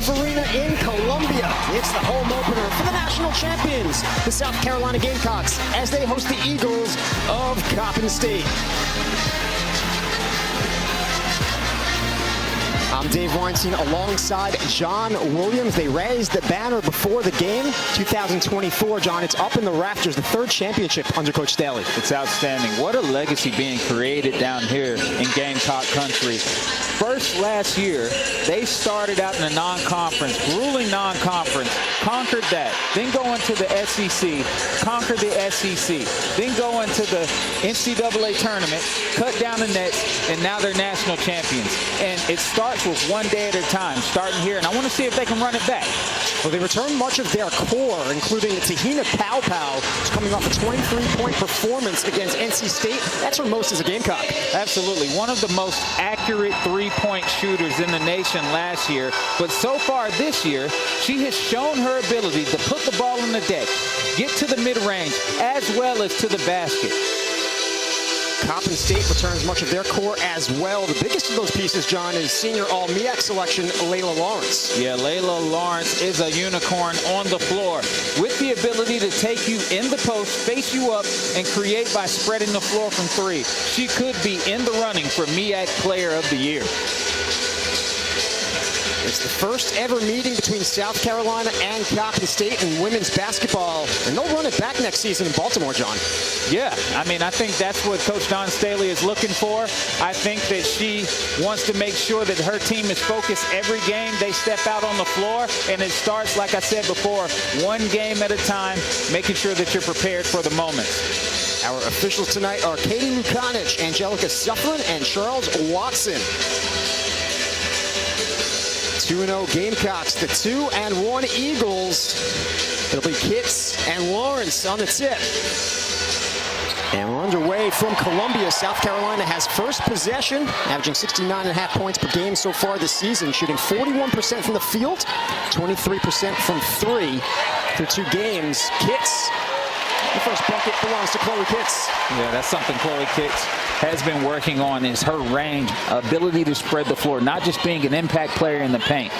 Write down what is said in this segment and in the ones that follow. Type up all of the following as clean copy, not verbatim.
Arena in Columbia. It's the home opener for the national champions, the South Carolina Gamecocks, as they host the Eagles of Coppin State. I'm Dave Weinstein alongside John Williams. They raised the banner before the game. 2024, John, it's up in the rafters, the third championship under Coach Staley. It's outstanding. What a legacy being created down here in Gamecock country. First, last year, they started out in a non-conference, grueling non-conference, conquered that, then go into the SEC, conquered the SEC, then go into the NCAA tournament, cut down the nets, and now they're national champions. And it starts with one day at a time, starting here, and I want to see if they can run it back. Well, they returned much of their core, including Te-Hina who's coming off a 23-point performance against NC State. That's her most as a Gamecock. Absolutely. One of the most accurate three-point shooters in the nation last year. But so far this year, she has shown her ability to put the ball on the deck, get to the mid-range, as well as to the basket. Coppin State returns much of their core as well. The biggest of those pieces, John, is senior All-MEAC selection Layla Lawrence. Yeah, Layla Lawrence is a unicorn on the floor with the ability to take you in the post, face you up, and create by spreading the floor from three. She could be in the running for MEAC Player of the Year. It's the first ever meeting between South Carolina and Coppin State in women's basketball, and they'll run it back next season in Baltimore, John. Yeah, I mean, I think that's what Coach Don Staley is looking for. I think that she wants to make sure that her team is focused every game they step out on the floor, and it starts, like I said before, one game at a time, making sure that you're prepared for the moments. Our officials tonight are Katie Lukanich, Angelica Suffren, and Charles Watson. 2-0 Gamecocks, the 2-1 Eagles. It'll be Kitts and Lawrence on the tip. And we're underway from Columbia. South Carolina has first possession, averaging 69.5 points per game so far this season, shooting 41% from the field, 23% from three through two games. Kitts, the first bucket belongs to Chloe Kitts. Yeah, that's something Chloe Kitts has been working on, is her range, ability to spread the floor, not just being an impact player in the paint.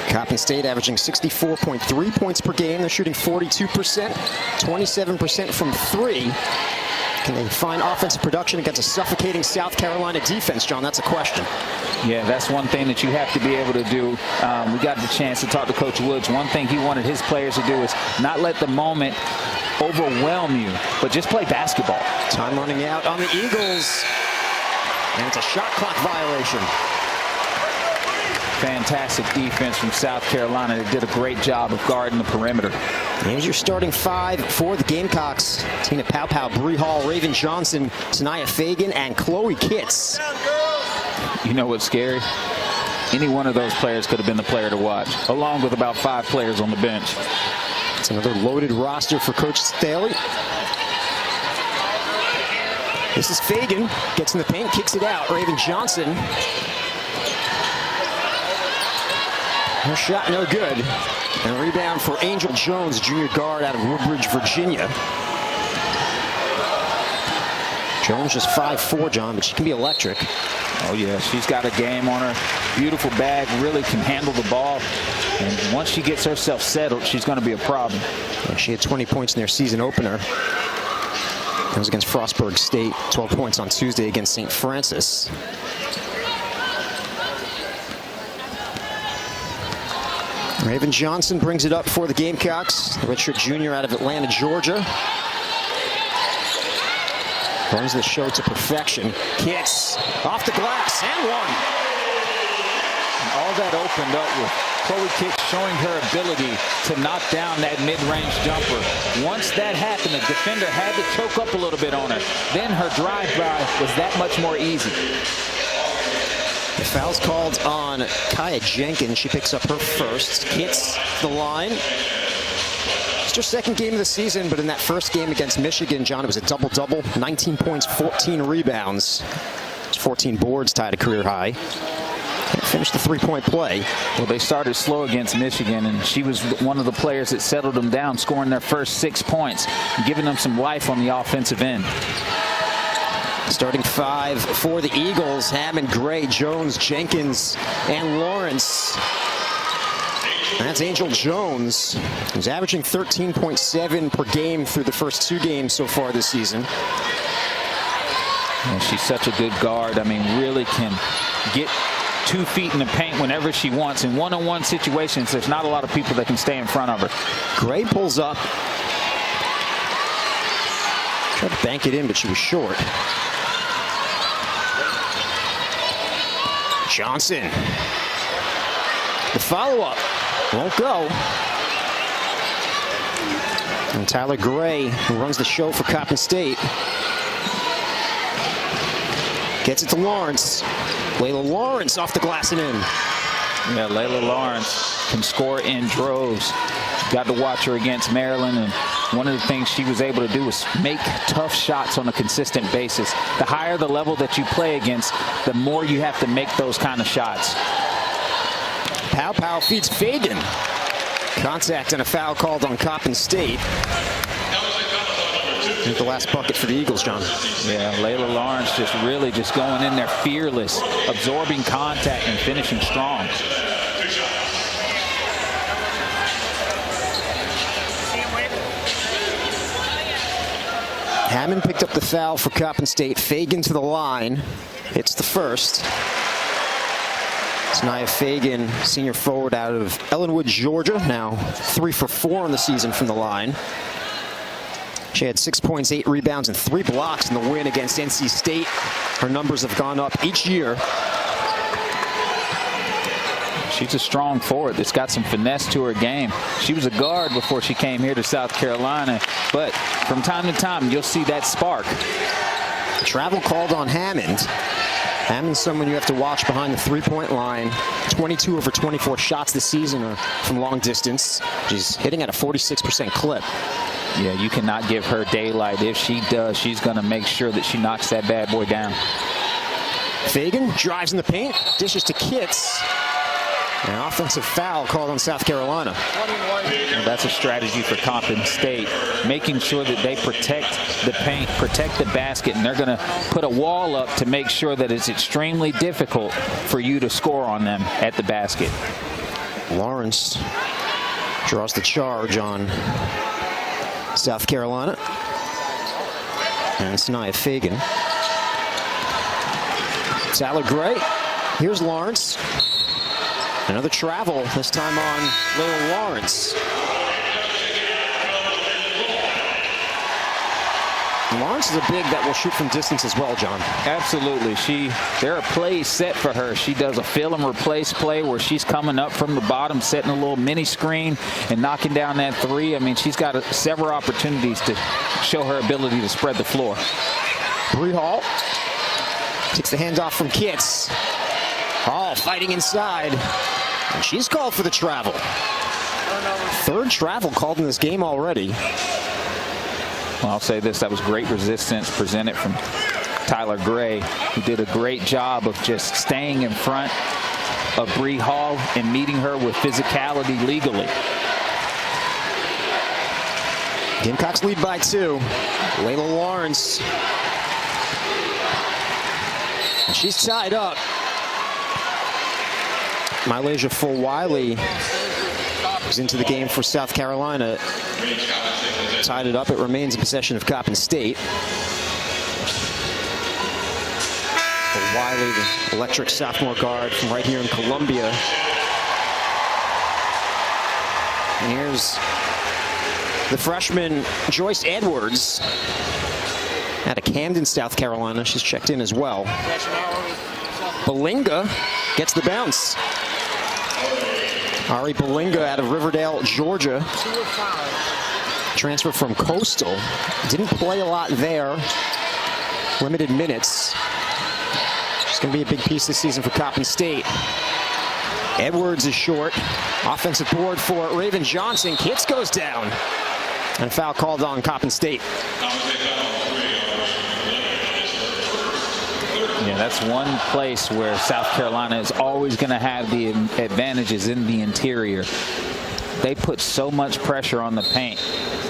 Coppin State averaging 64.3 points per game. They're shooting 42%, 27% from three. Can they find offensive production against a suffocating South Carolina defense, John? That's a question. Yeah, that's one thing that you have to be able to do. We got the chance to talk to Coach Woods. One thing he wanted his players to do is not let the moment overwhelm you, but just play basketball. Time running out on the Eagles, and it's a shot clock violation. Fantastic defense from South Carolina. They did a great job of guarding the perimeter. Here's your starting five for the Gamecocks. Tina Powpow, Bree Hall, Raven Johnson, Tanaya Fagan, and Chloe Kitts. You know what's scary? Any one of those players could have been the player to watch, along with about 5 players on the bench. It's another loaded roster for Coach Staley. This is Fagan, gets in the paint, kicks it out. Raven Johnson. Her shot no good. And a rebound for Angel Jones, junior guard out of Woodbridge, Virginia. Jones just 5'4", John, but she can be electric. Oh, yeah, she's got a game on her. Beautiful bag, really can handle the ball. And once she gets herself settled, she's going to be a problem. Yeah, she had 20 points in their season opener. That was against Frostburg State. 12 points on Tuesday against St. Francis. Raven Johnson brings it up for the Gamecocks. The redshirt junior out of Atlanta, Georgia. Runs the show to perfection. Kitts off the glass and one. And all that opened up with Chloe Kitts showing her ability to knock down that mid-range jumper. Once that happened, the defender had to choke up a little bit on her. Then her drive-by was that much more easy. The foul's called on Kaya Jenkins. She picks up her first. Kitts the line. It's her second game of the season, but in that first game against Michigan, John, it was a double-double. 19 points, 14 rebounds. 14 boards, tied a career high. Can't finish the three-point play. Well, they started slow against Michigan, and she was one of the players that settled them down, scoring their first 6 points, giving them some life on the offensive end. Starting five for the Eagles: Hammond, Gray, Jones, Jenkins, and Lawrence. That's Angel Jones, who's averaging 13.7 per game through the first 2 games so far this season. And she's such a good guard. I mean, really can get 2 feet in the paint whenever she wants. In one-on-one situations, there's not a lot of people that can stay in front of her. Gray pulls up. Tried to bank it in, but she was short. Johnson. The follow-up won't go. And Tyler Gray, who runs the show for Coppin State, gets it to Lawrence. Layla Lawrence off the glass and in. Yeah, Layla Lawrence can score in droves. Got to watch her against Maryland, and one of the things she was able to do was make tough shots on a consistent basis. The higher the level that you play against, the more you have to make those kind of shots. Pow Pow feeds Fagan. Contact and a foul called on Coppin State. The last bucket for the Eagles, John. Yeah, Layla Lawrence just really just going in there fearless, absorbing contact and finishing strong. Hammond picked up the foul for Coppin State. Fagan to the line. Hits the first. It's Nia Fagan, senior forward out of Ellenwood, Georgia. Now 3 for 4 on the season from the line. She had 6 points, 8 rebounds, and 3 blocks in the win against NC State. Her numbers have gone up each year. She's a strong forward that's got some finesse to her game. She was a guard before she came here to South Carolina, but from time to time, you'll see that spark. Travel called on Hammond. Hammond's someone you have to watch behind the 3-point line. 22 over 24 shots this season are from long distance. She's hitting at a 46% clip. Yeah, you cannot give her daylight. If she does, she's going to make sure that she knocks that bad boy down. Fagan drives in the paint, dishes to Kitts. An offensive foul called on South Carolina. Well, that's a strategy for Coppin State, making sure that they protect the paint, protect the basket, and they're going to put a wall up to make sure that it's extremely difficult for you to score on them at the basket. Lawrence draws the charge on South Carolina. And it's Nia Fagan. Tyler Gray. Here's Lawrence. Another travel, this time on Layla Lawrence. Lawrence is a big that will shoot from distance as well, John. Absolutely. There are plays set for her. She does a fill and replace play where she's coming up from the bottom, setting a little mini screen and knocking down that 3. I mean, she's got several opportunities to show her ability to spread the floor. Bree Hall takes the handoff from Kitts. Hall fighting inside. And she's called for the travel. 3rd travel called in this game already. Well, I'll say this, that was great resistance presented from Tyler Gray, who did a great job of just staying in front of Bree Hall and meeting her with physicality legally. Gamecocks lead by 2. Layla Lawrence. And she's tied up. Mylasia Fulwiley is into the game for South Carolina. Tied it up. It remains in possession of Coppin State. Fulwiley, the electric sophomore guard from right here in Columbia. And here's the freshman Joyce Edwards out of Camden, South Carolina. She's checked in as well. Belinga gets the bounce. Ari Belinga out of Riverdale, Georgia. Transfer from Coastal. Didn't play a lot there. Limited minutes. She's going to be a big piece this season for Coppin State. Edwards is short. Offensive board for Raven Johnson. Kitts goes down. And a foul called on Coppin State. Yeah, that's one place where South Carolina is always going to have the advantages in the interior. They put so much pressure on the paint.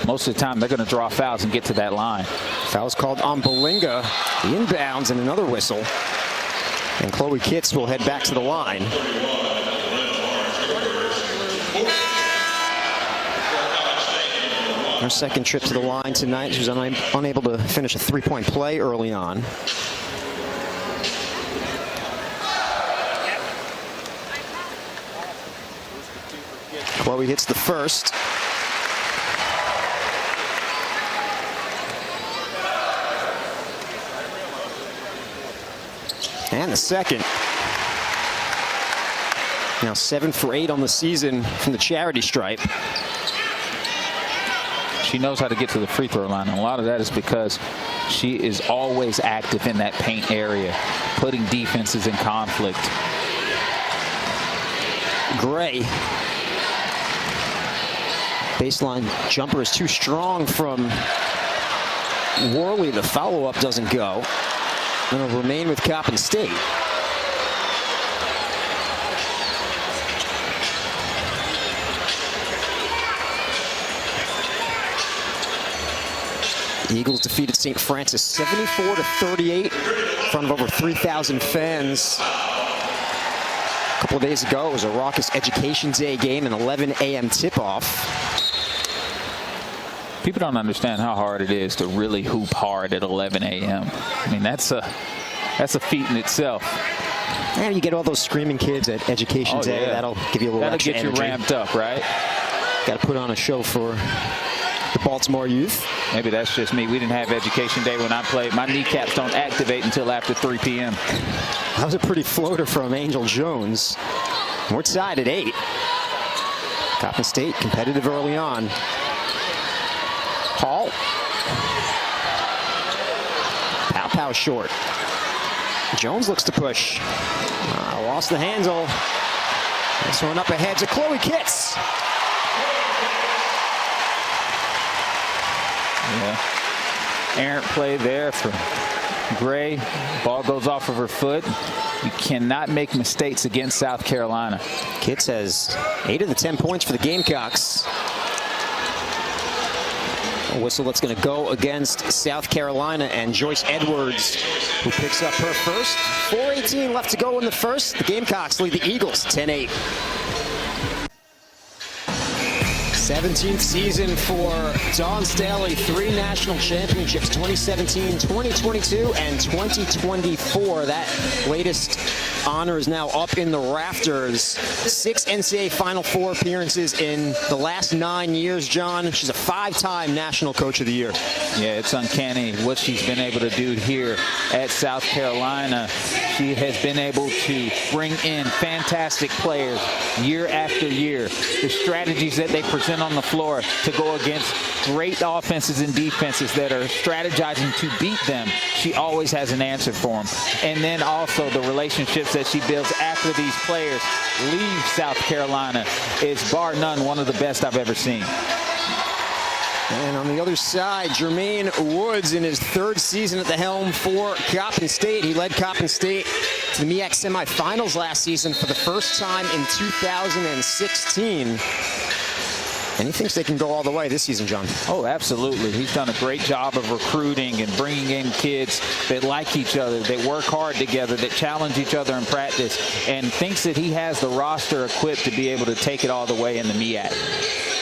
Most of the time, they're going to draw fouls and get to that line. Foul's called on Belinga. The inbounds and another whistle. And Chloe Kitts will head back to the line. Her second trip to the line tonight. She was unable to finish a three-point play early on. Chloe hits the first. And the second. Now 7 for 8 on the season from the charity stripe. She knows how to get to the free throw line, and a lot of that is because she is always active in that paint area, putting defenses in conflict. Gray. Baseline jumper is too strong from Worley. The follow-up doesn't go. And it'll remain with Coppin State. The Eagles defeated St. Francis 74-38 in front of over 3,000 fans. A couple of days ago, it was a raucous Education Day game, an 11 a.m. tip-off. People don't understand how hard it is to really hoop hard at 11 a.m. I mean, that's a feat in itself. And you get all those screaming kids at Education Day. Yeah. That'll give you a little extra energy. That'll get you ramped up, right? Got to put on a show for the Baltimore youth. Maybe that's just me. We didn't have Education Day when I played. My kneecaps don't activate until after 3 p.m. That was a pretty floater from Angel Jones. We're tied at 8. Coppin State competitive early on. Hall. Pow short. Jones looks to push. Lost the handle. This one up ahead to Chloe Kitts. Yeah. Errant play there for Gray. Ball goes off of her foot. You cannot make mistakes against South Carolina. Kitts has 8 of the 10 points for the Gamecocks. A whistle that's going to go against South Carolina, and Joyce Edwards, who picks up her first. 4:18 left to go in the first. The Gamecocks lead the Eagles 10-8. 17th season for Dawn Staley. 3 national championships, 2017, 2022, and 2024. That latest honor is now up in the rafters. 6 NCAA Final Four appearances in the last 9 years, John. She's a 5-time National Coach of the Year. Yeah, it's uncanny what she's been able to do here at South Carolina. She has been able to bring in fantastic players year after year. The strategies that they present on the floor to go against great offenses and defenses that are strategizing to beat them, she always has an answer for them. And then also the relationships that she builds after these players leave South Carolina is bar none one of the best I've ever seen. And on the other side, Jermaine Woods in his 3rd season at the helm for Coppin State. He led Coppin State to the MEAC semifinals last season for the first time in 2016. And he thinks they can go all the way this season, John. Oh, absolutely. He's done a great job of recruiting and bringing in kids that like each other, that work hard together, that challenge each other in practice, and thinks that he has the roster equipped to be able to take it all the way in the MEAC.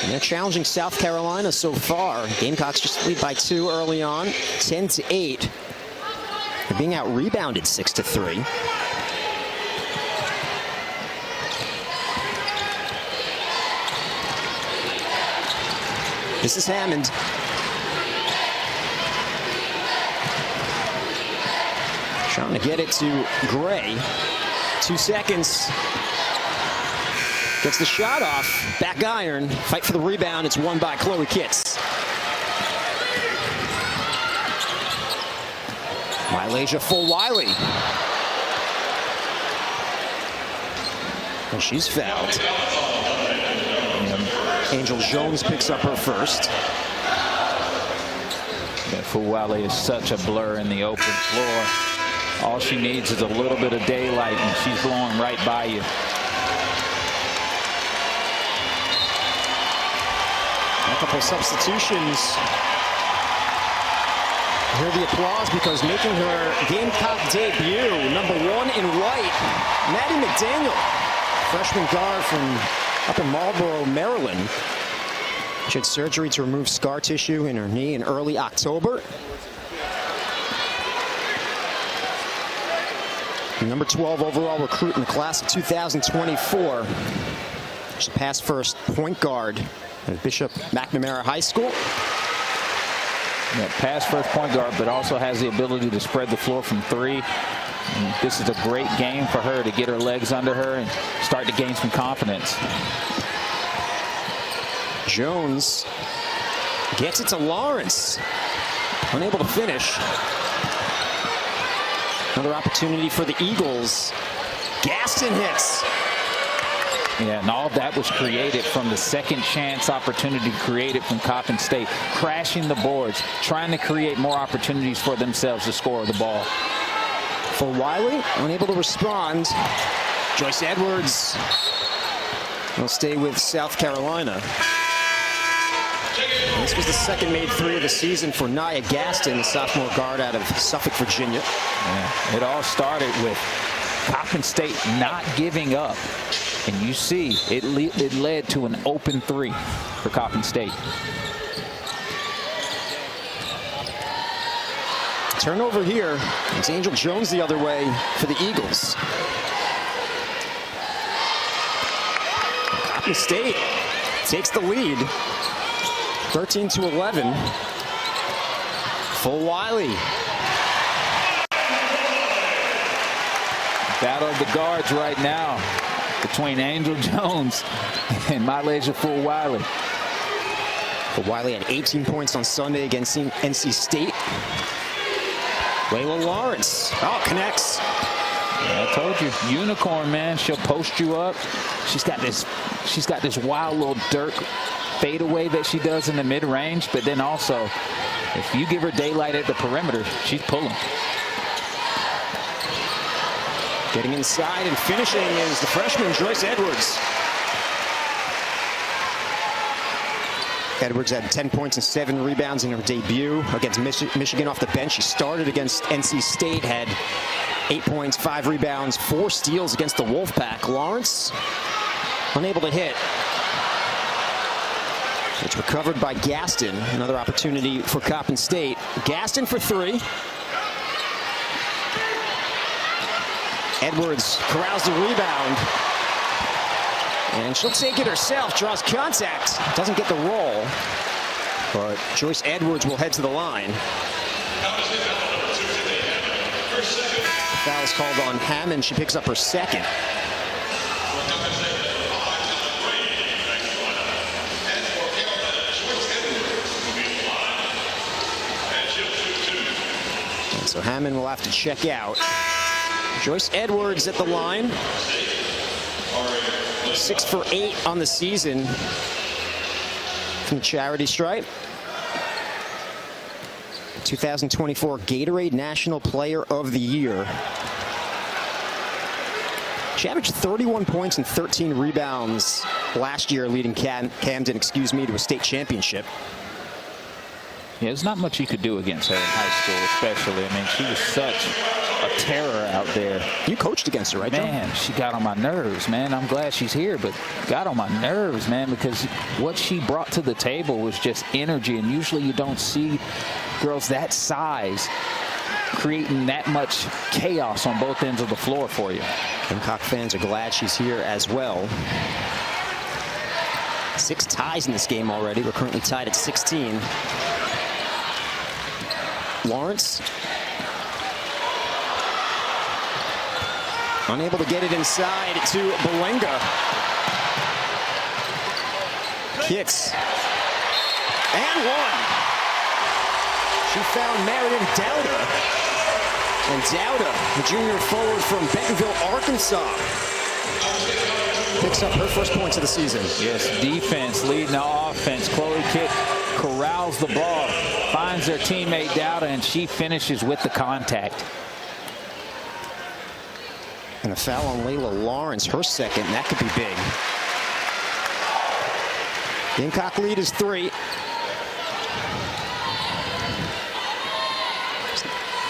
And they're challenging South Carolina so far. Gamecocks just lead by 2 early on, 10-8. They're being out-rebounded 6-3. This is Hammond. Trying to get it to Gray. 2 seconds. Gets the shot off. Back iron. Fight for the rebound. It's won by Chloe Kitts. Mylasia Fulwiley. And she's fouled. Angel Jones picks up her first. Yeah, Fulwiley is such a blur in the open floor. All she needs is a little bit of daylight, and she's blowing right by you. A couple substitutions. Hear the applause because making her Gamecock debut, #1 in white, Maddie McDaniel, freshman guard from up in Marlboro, Maryland. She had surgery to remove scar tissue in her knee in early October. The number 12 overall recruit in the class of 2024. She's a pass first point guard at Bishop McNamara High School. Yeah, pass first point guard, but also has the ability to spread the floor from three. And this is a great game for her to get her legs under her and start to gain some confidence. Jones gets it to Lawrence. Unable to finish. Another opportunity for the Eagles. Gaston hits. Yeah, and all of that was created from the second chance opportunity created from Coppin State. Crashing the boards, trying to create more opportunities for themselves to score the ball. Fulwiley unable to respond. Joyce Edwards will stay with South Carolina. This was the second made three of the season for Nia Gaston, the sophomore guard out of Suffolk, Virginia. Yeah, it all started with Coppin State not giving up. And you see, it led to an open three for Coppin State. Turnover here. It's Angel Jones the other way for the Eagles. Coppin State takes the lead. 13-11. Fulwiley. Battle of the guards right now between Angel Jones and Malaysia Fulwiley. Fulwiley had 18 points on Sunday against NC State. Layla Lawrence. Oh, connects. Yeah, I told you, unicorn, man. She'll post you up. She's got this wild little Dirk fadeaway that she does in the mid-range, but then also, if you give her daylight at the perimeter, she's pulling. Getting inside and finishing is the freshman Joyce Edwards. Edwards had 10 points and 7 rebounds in her debut against Michigan off the bench. She started against NC State, had 8 points, 5 rebounds, 4 steals against the Wolfpack. Lawrence unable to hit. It's recovered by Gaston. Another opportunity for Coppin State. Gaston for 3. Edwards corrals the rebound. And she'll take it herself, draws contact, doesn't get the roll. But Joyce Edwards will head to the line. Foul is called on Hammond. She picks up her second. And so Hammond will have to check out. Joyce Edwards at the line. 6 for 8 on the season from the charity stripe. 2024 Gatorade National Player of the Year. She averaged 31 points and 13 rebounds last year, leading Camden, to a state championship. Yeah, there's not much you could do against her in high school, especially. I mean, she was such a terror out there. You coached against her, right, Joe? Man, she got on my nerves, man. I'm glad she's here, but got on my nerves, man, because what she brought to the table was just energy, and usually you don't see girls that size creating that much chaos on both ends of the floor for you. Gamecock fans are glad she's here as well. 6 ties in this game already. We're currently tied at 16. Lawrence unable to get it inside to Belenga. Hits. And one. She found Marion Dowda. And Dowda, the junior forward from Bentonville, Arkansas, picks up her first points of the season. Yes, defense leading the offense. Chloe Kitt corrals the ball, finds their teammate Dowda, and she finishes with the contact. And a foul on Layla Lawrence, her second. That could be big. Gamecock lead is 3.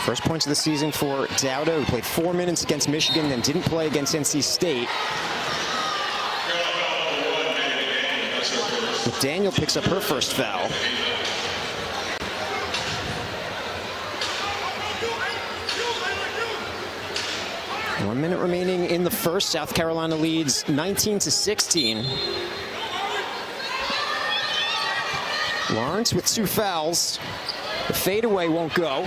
First points of the season for Dowda, who played 4 minutes against Michigan, then didn't play against NC State. McDaniel picks up her first foul. One minute remaining in the first. South Carolina leads 19-16. Lawrence with 2 fouls. The fadeaway won't go.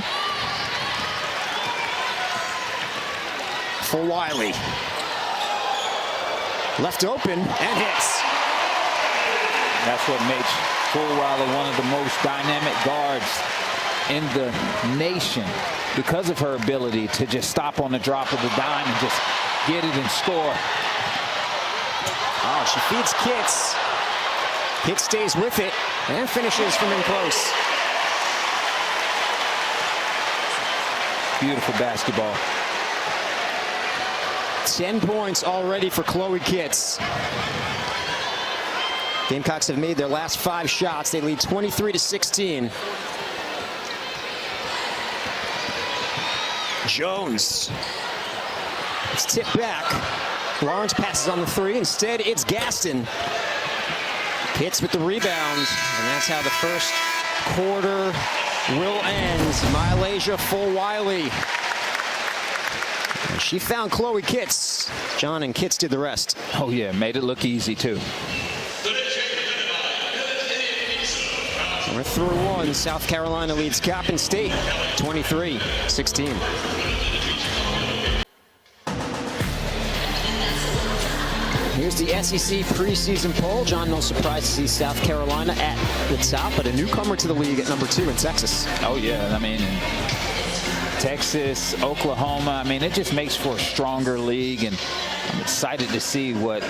Fulwiley. Left open and hits. That's what makes Fulwiley one of the most dynamic guards in the nation, because of her ability to just stop on the drop of the dime and just get it and score. Oh, she feeds Kitts. Kitts stays with it and finishes from in close. Beautiful basketball. 10 points already for Chloe Kitts. Gamecocks have made their last 5 shots. They lead 23-16. Jones. It's tipped back. Lawrence passes on the 3. Instead, it's Gaston. Kitts with the rebound. And that's how the first quarter will end. Malaysia Fulwiley. And she found Chloe Kitts. John and Kitts did the rest. Oh, yeah. Made it look easy, too. We're through 1. South Carolina leads Coppin State 23-16. Here's the SEC preseason poll. John, no surprise to see South Carolina at the top, but a newcomer to the league at number 2 in Texas. Oh, yeah. I mean, Texas, Oklahoma, I mean, it just makes for a stronger league, and I'm excited to see what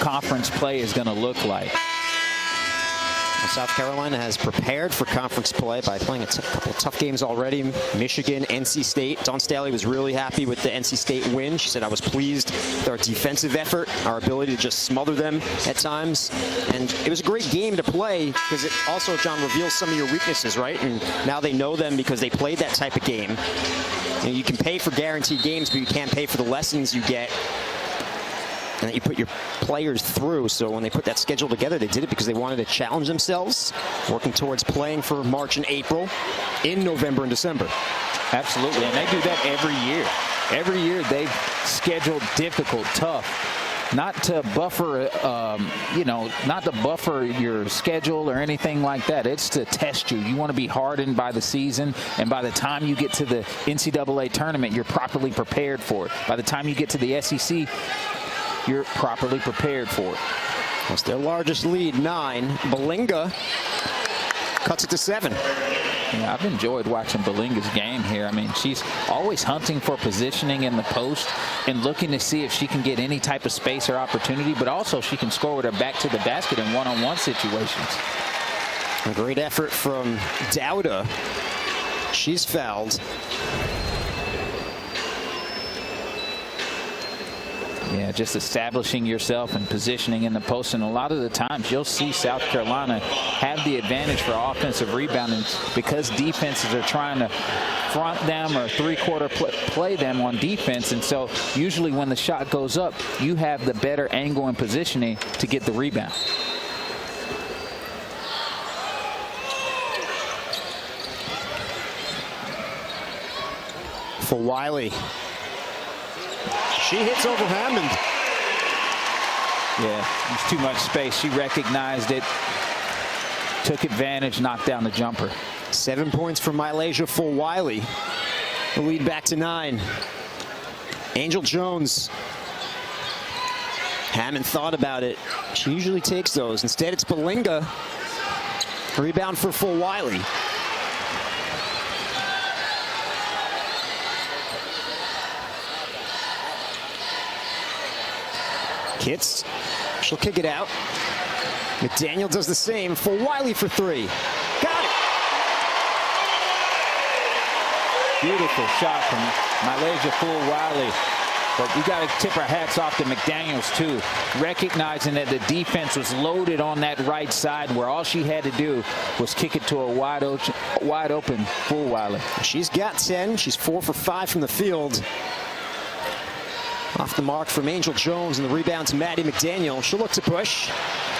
conference play is going to look like. South Carolina has prepared for conference play by playing a couple of tough games already. Michigan, NC State. Dawn Staley was really happy with the NC State win. She said, I was pleased with our defensive effort, our ability to just smother them at times. And it was a great game to play because it also, John, reveals some of your weaknesses, right? And now they know them because they played that type of game. You know, you can pay for guaranteed games, but you can't pay for the lessons you get and that you put your players through. So when they put that schedule together, they did it because they wanted to challenge themselves, working towards playing for March and April, in November and December. Absolutely, and they do that every year. Every year they've scheduled difficult, tough. Not to buffer, not to buffer your schedule or anything like that. It's to test you. You want to be hardened by the season, and by the time you get to the NCAA tournament, you're properly prepared for it. By the time you get to the SEC, you're properly prepared for it. That's their largest lead, 9. Belinga cuts it to 7. Yeah, I've enjoyed watching Belinga's game here. I mean, she's always hunting for positioning in the post and looking to see if she can get any type of space or opportunity, but also she can score with her back to the basket in one-on-one situations. A great effort from Dowda. She's fouled. Yeah, just establishing yourself and positioning in the post. And a lot of the times you'll see South Carolina have the advantage for offensive rebounding because defenses are trying to front them or three-quarter play them on defense. And so usually when the shot goes up, you have the better angle and positioning to get the rebound. Fulwiley. She hits over Hammond. Yeah, there's too much space. She recognized it, took advantage, knocked down the jumper. 7 points for Malaysia Fulwiley. The lead back to 9. Angel Jones. Hammond thought about it. She usually takes those. Instead, it's Belinga. Rebound for Fulwiley. Kitts, she'll kick it out. McDaniel does the same. Fulwiley for 3. Got it. Beautiful shot from Malaysia Fulwiley. But we got to tip our hats off to McDaniels, too. Recognizing that the defense was loaded on that right side where all she had to do was kick it to a wide open Fulwiley. She's got 10. She's 4 for 5 from the field. Off the mark from Angel Jones, and the rebound to Maddie McDaniel. She'll look to push.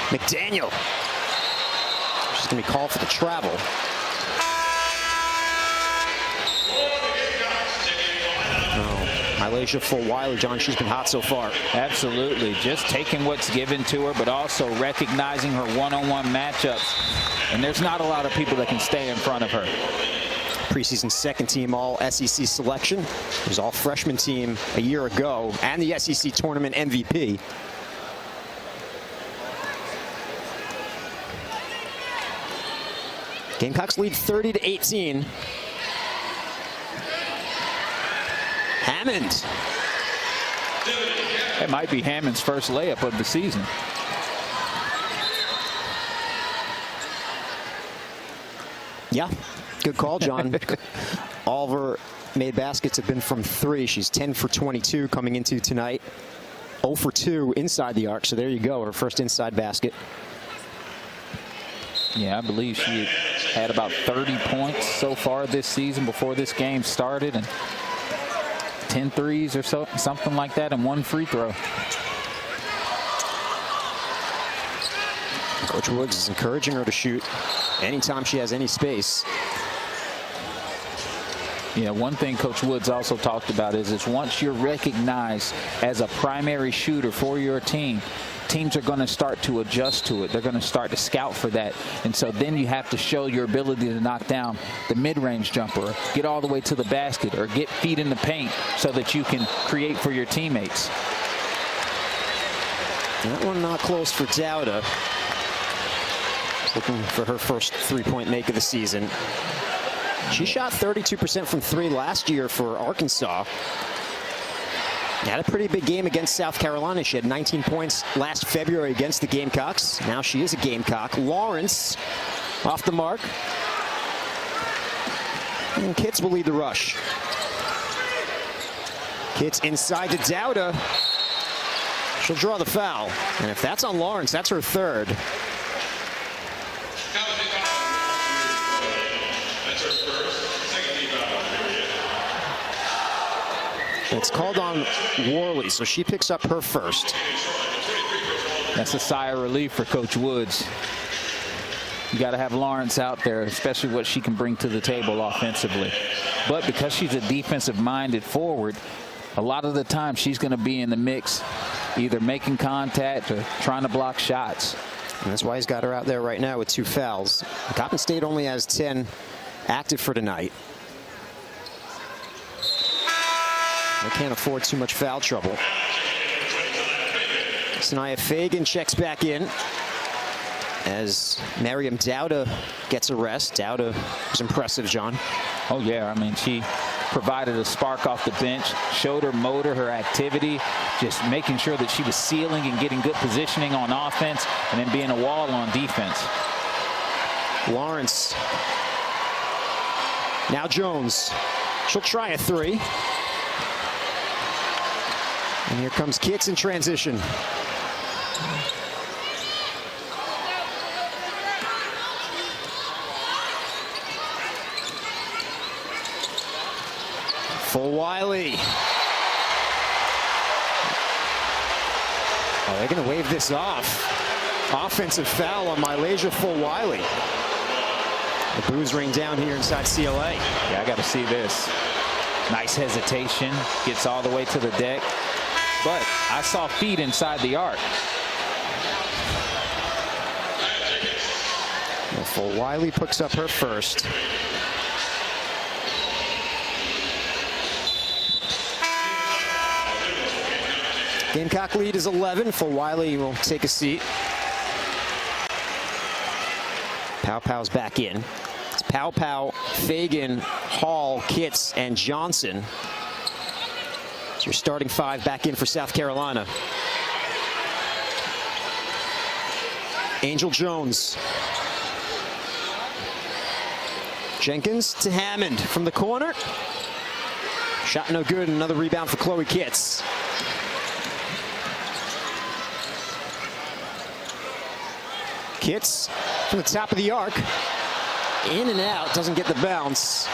McDaniel. She's going to be called for the travel. Malaysia Fulwiley, John, she's been hot so far. Absolutely. Just taking what's given to her, but also recognizing her one-on-one matchups. And there's not a lot of people that can stay in front of her. Preseason second-team All-SEC selection. It was all-freshman team a year ago, and the SEC tournament MVP. Gamecocks lead 30-18. Hammond. It might be Hammond's first layup of the season. Yeah, good call, John. All of her made baskets have been from 3. She's 10 for 22 coming into tonight. 0 for 2 inside the arc, so there you go, her first inside basket. Yeah, I believe she had about 30 points so far this season before this game started, and 10 threes or so, something like that, and 1 free throw. Coach Woods is encouraging her to shoot anytime she has any space. Yeah, one thing Coach Woods also talked about is once you're recognized as a primary shooter for your team, teams are going to start to adjust to it. They're going to start to scout for that. And so then you have to show your ability to knock down the mid-range jumper, get all the way to the basket, or get feet in the paint so that you can create for your teammates. That one not close for Dowda. Looking for her first three-point make of the season. She shot 32% from 3 last year for Arkansas. Had a pretty big game against South Carolina. She had 19 points last February against the Gamecocks. Now she is a Gamecock. Lawrence off the mark. And Kitts will lead the rush. Kitts inside to Dowda. She'll draw the foul. And if that's on Lawrence, that's her 3rd. It's called on Worley, so she picks up her first. That's a sigh of relief for Coach Woods. You got to have Lawrence out there, especially what she can bring to the table offensively. But because she's a defensive-minded forward, a lot of the time she's going to be in the mix, either making contact or trying to block shots. And that's why he's got her out there right now with 2 fouls. Coppin State only has 10 active for tonight. They can't afford too much foul trouble. Sanaya Fagan checks back in as Miriam Dowda gets a rest. Dowda was impressive, John. Oh, yeah. I mean, she provided a spark off the bench, showed her motor, her activity, just making sure that she was sealing and getting good positioning on offense and then being a wall on defense. Lawrence. Now Jones. She'll try a 3. And here comes Kitts in transition. Fulwiley. Oh, they're going to wave this off. Offensive foul on Malaysia Fulwiley. The boos rain down here inside CLA. Yeah, I got to see this. Nice hesitation. Gets all the way to the deck. But I saw feet inside the arc. Well, Fulwiley picks up her first. Gamecock lead is 11. Fulwiley will take a seat. Pow Pow's back in. It's Pow Pow, Fagan, Hall, Kitts, and Johnson. So your starting 5 back in for South Carolina. Angel Jones. Jenkins to Hammond from the corner. Shot no good. Another rebound for Chloe Kitts. Kitts from the top of the arc. In and out. Doesn't get the bounce.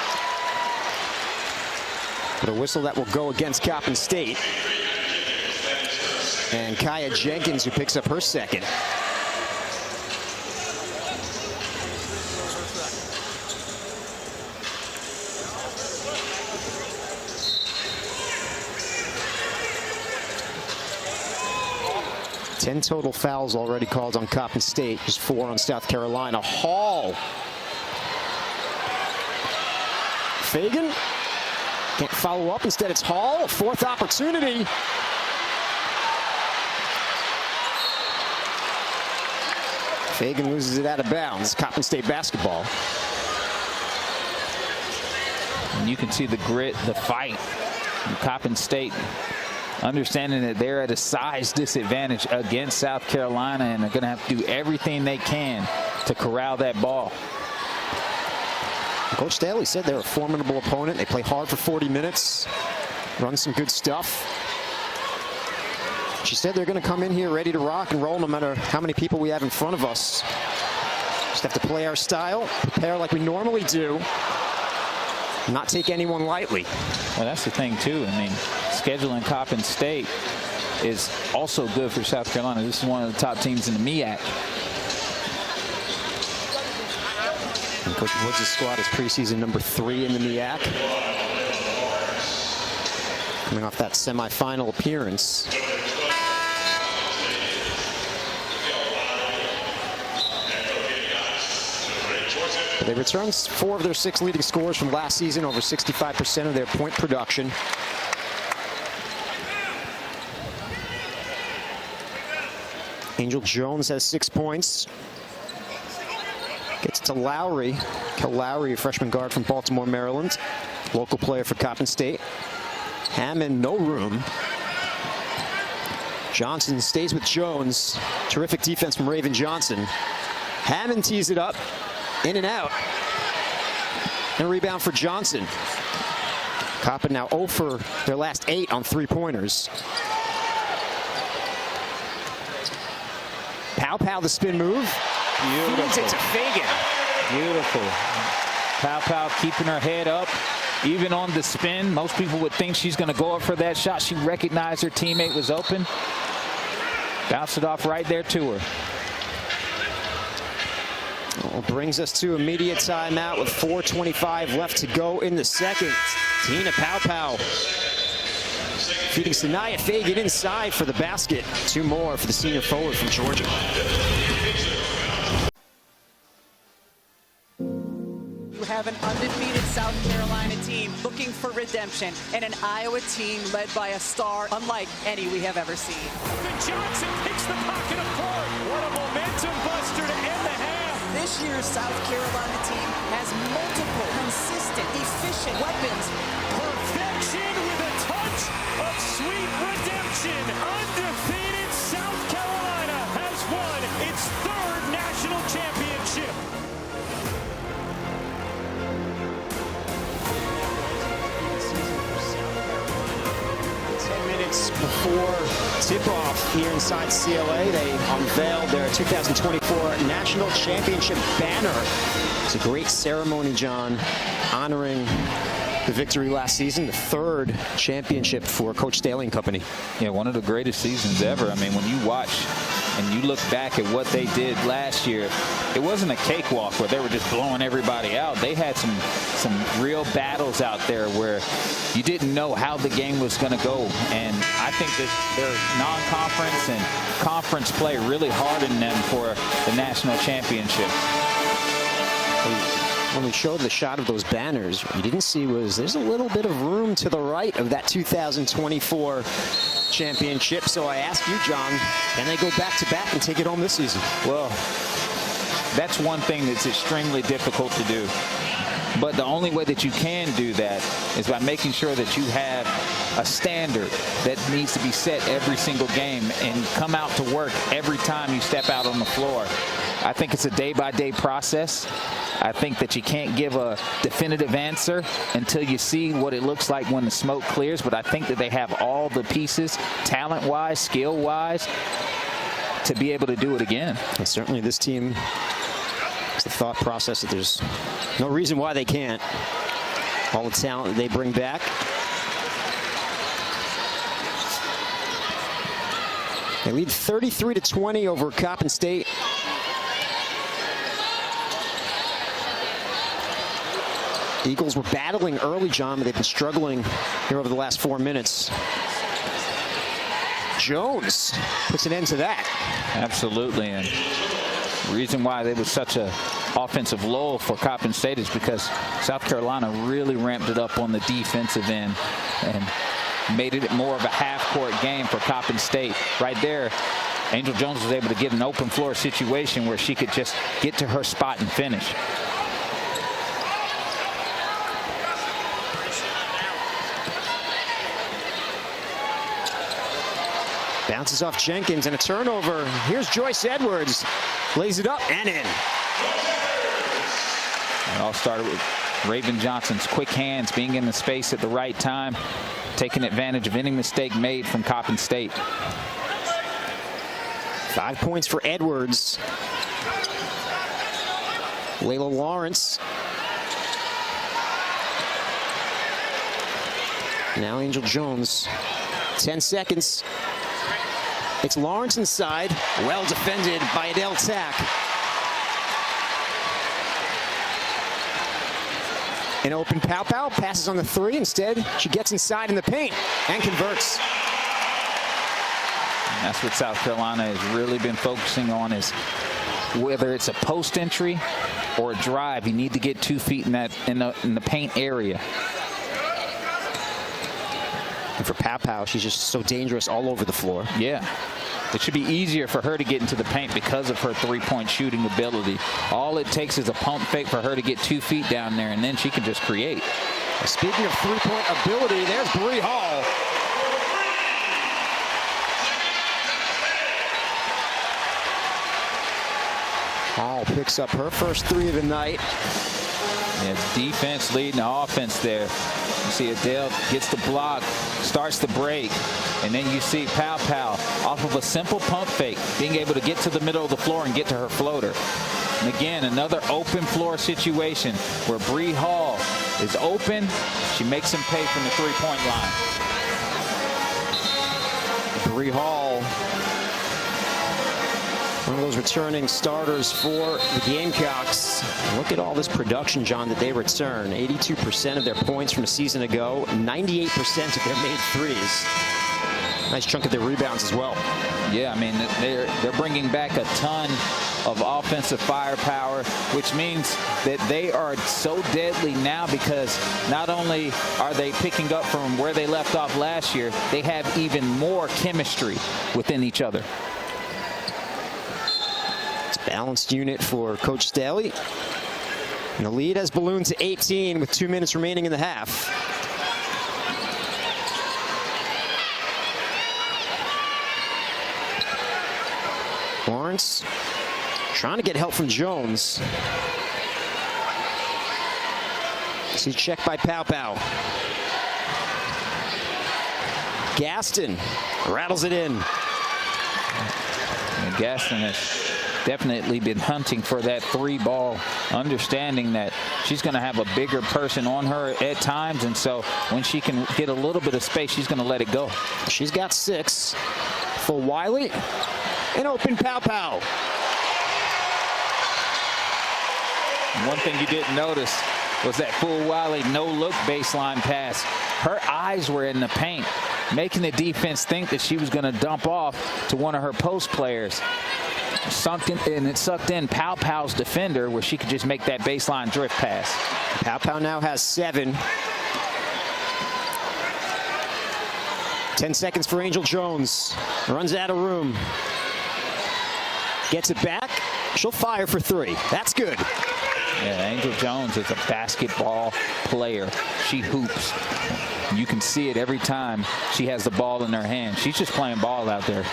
But a whistle that will go against Coppin State. And Kaya Jenkins, who picks up her second. 10 total fouls already called on Coppin State, just 4 on South Carolina. Hall. Fagan can't follow up. Instead, it's Hall. 4th opportunity. Fagan loses it out of bounds. Coppin State basketball. And you can see the grit, the fight. Coppin State understanding that they're at a size disadvantage against South Carolina, and they're going to have to do everything they can to corral that ball. Coach Staley said they're a formidable opponent. They play hard for 40 minutes, run some good stuff. She said they're going to come in here ready to rock and roll no matter how many people we have in front of us. Just have to play our style, prepare like we normally do, not take anyone lightly. Well, that's the thing, too. I mean, scheduling Coppin State is also good for South Carolina. This is one of the top teams in the MEAC. And Coach Woods' squad is preseason number 3 in the MEAC. Coming off that semifinal appearance. They returned 4 of their 6 leading scorers from last season, over 65% of their point production. Angel Jones has 6 points. Gets to Lowry. Kel Lowry, a freshman guard from Baltimore, Maryland. Local player for Coppin State. Hammond, no room. Johnson stays with Jones. Terrific defense from Raven Johnson. Hammond tees it up. In and out. And a rebound for Johnson. Coppin now 0 for their last 8 on 3-pointers. Pow, the spin move. Beautiful. Feeds it to Fagan. Beautiful. Pow keeping her head up. Even on the spin, most people would think she's going to go up for that shot. She recognized her teammate was open. Bounced it off right there to her. Well, brings us to immediate timeout with 4:25 left to go in the second. Te-Hina Pow. Feeding Sanaya Fagan inside for the basket. 2 more for the senior forward from Georgia. You have an undefeated South Carolina team looking for redemption, and an Iowa team led by a star unlike any we have ever seen. Johnson picks the pocket apart. What a momentum buster to end the half. This year's South Carolina team has multiple, consistent, efficient weapons. Perfection with a touch of sweet redemption. Undefeated South Carolina has won its 3rd national championship. 10 minutes before tip-off here inside CLA, they unveiled their 2024 National Championship banner. It's a great ceremony, John, honoring the victory last season, the 3rd championship for Coach Staley and company. Yeah, one of the greatest seasons ever. I mean, when you watch and you look back at what they did last year, it wasn't a cakewalk where they were just blowing everybody out. They had some real battles out there where you didn't know how the game was going to go. And I think that their non-conference and conference play really hardened them for the national championship. When we showed the shot of those banners, what you didn't see was there's a little bit of room to the right of that 2024 championship. So I ask you, John, can they go back-to-back and take it home this season? Well, that's one thing that's extremely difficult to do. But the only way that you can do that is by making sure that you have a standard that needs to be set every single game and come out to work every time you step out on the floor. I think it's a day-by-day process. I think that you can't give a definitive answer until you see what it looks like when the smoke clears, but I think that they have all the pieces, talent-wise, skill-wise, to be able to do it again. And certainly this team, it's the thought process that there's no reason why they can't. All the talent that they bring back. They lead 33-20 over Coppin State. Eagles were battling early, John, but they've been struggling here over the last 4 minutes. Jones puts an end to that. Absolutely, and the reason why there was such a offensive lull for Coppin State is because South Carolina really ramped it up on the defensive end and made it more of a half-court game for Coppin State. Right there, Angel Jones was able to get an open floor situation where she could just get to her spot and finish. Bounces off Jenkins and a turnover. Here's Joyce Edwards. Lays it up and in. It all started with Raven Johnson's quick hands, being in the space at the right time, taking advantage of any mistake made from Coppin State. 5 points for Edwards. Layla Lawrence. Now Angel Jones. 10 seconds. It's Lawrence inside. Well defended by Adele Tack. An open Pow-Pow. Passes on the three. Instead, she gets inside in the paint and converts. And that's what South Carolina has really been focusing on, is whether it's a post entry or a drive, you need to get 2 feet in the paint area. And for Pow-Pow, she's just so dangerous all over the floor. Yeah. It should be easier for her to get into the paint because of her three-point shooting ability. All it takes is a pump fake for her to get 2 feet down there, and then she can just create. Speaking of three-point ability, there's Bree Hall. Hall picks up her first 3 of the night. Yeah, defense leading the offense there. You see Adele gets the block, starts the break, and then you see Pow-Pow off of a simple pump fake, being able to get to the middle of the floor and get to her floater. And again, another open floor situation where Bree Hall is open. She makes him pay from the three-point line. Bree Hall, one of those returning starters for the Gamecocks. Look at all this production, John, that they return. 82% of their points from a season ago, 98% of their made threes. Nice chunk of their rebounds as well. Yeah, I mean, they're bringing back a ton of offensive firepower, which means that they are so deadly now because not only are they picking up from where they left off last year, they have even more chemistry within each other. Balanced unit for Coach Staley. And the lead has ballooned to 18 with 2 minutes remaining in the half. Lawrence trying to get help from Jones. See check by Pow-Pow. Gaston rattles it in. And Gaston has definitely been hunting for that 3-ball, understanding that she's going to have a bigger person on her at times, and so when she can get a little bit of space, she's going to let it go. She's got 6. Fulwiley, an open Pow-Pow. One thing you didn't notice was that Fulwiley no-look baseline pass. Her eyes were in the paint, making the defense think that she was going to dump off to one of her post players. Sucked in, and it sucked in Pow-Pow's defender where she could just make that baseline drift pass. Pow-Pow now has 7. 10 seconds for Angel Jones. Runs out of room. Gets it back. She'll fire for 3. That's good. Yeah, Angel Jones is a basketball player. She hoops. You can see it every time she has the ball in her hand. She's just playing ball out there.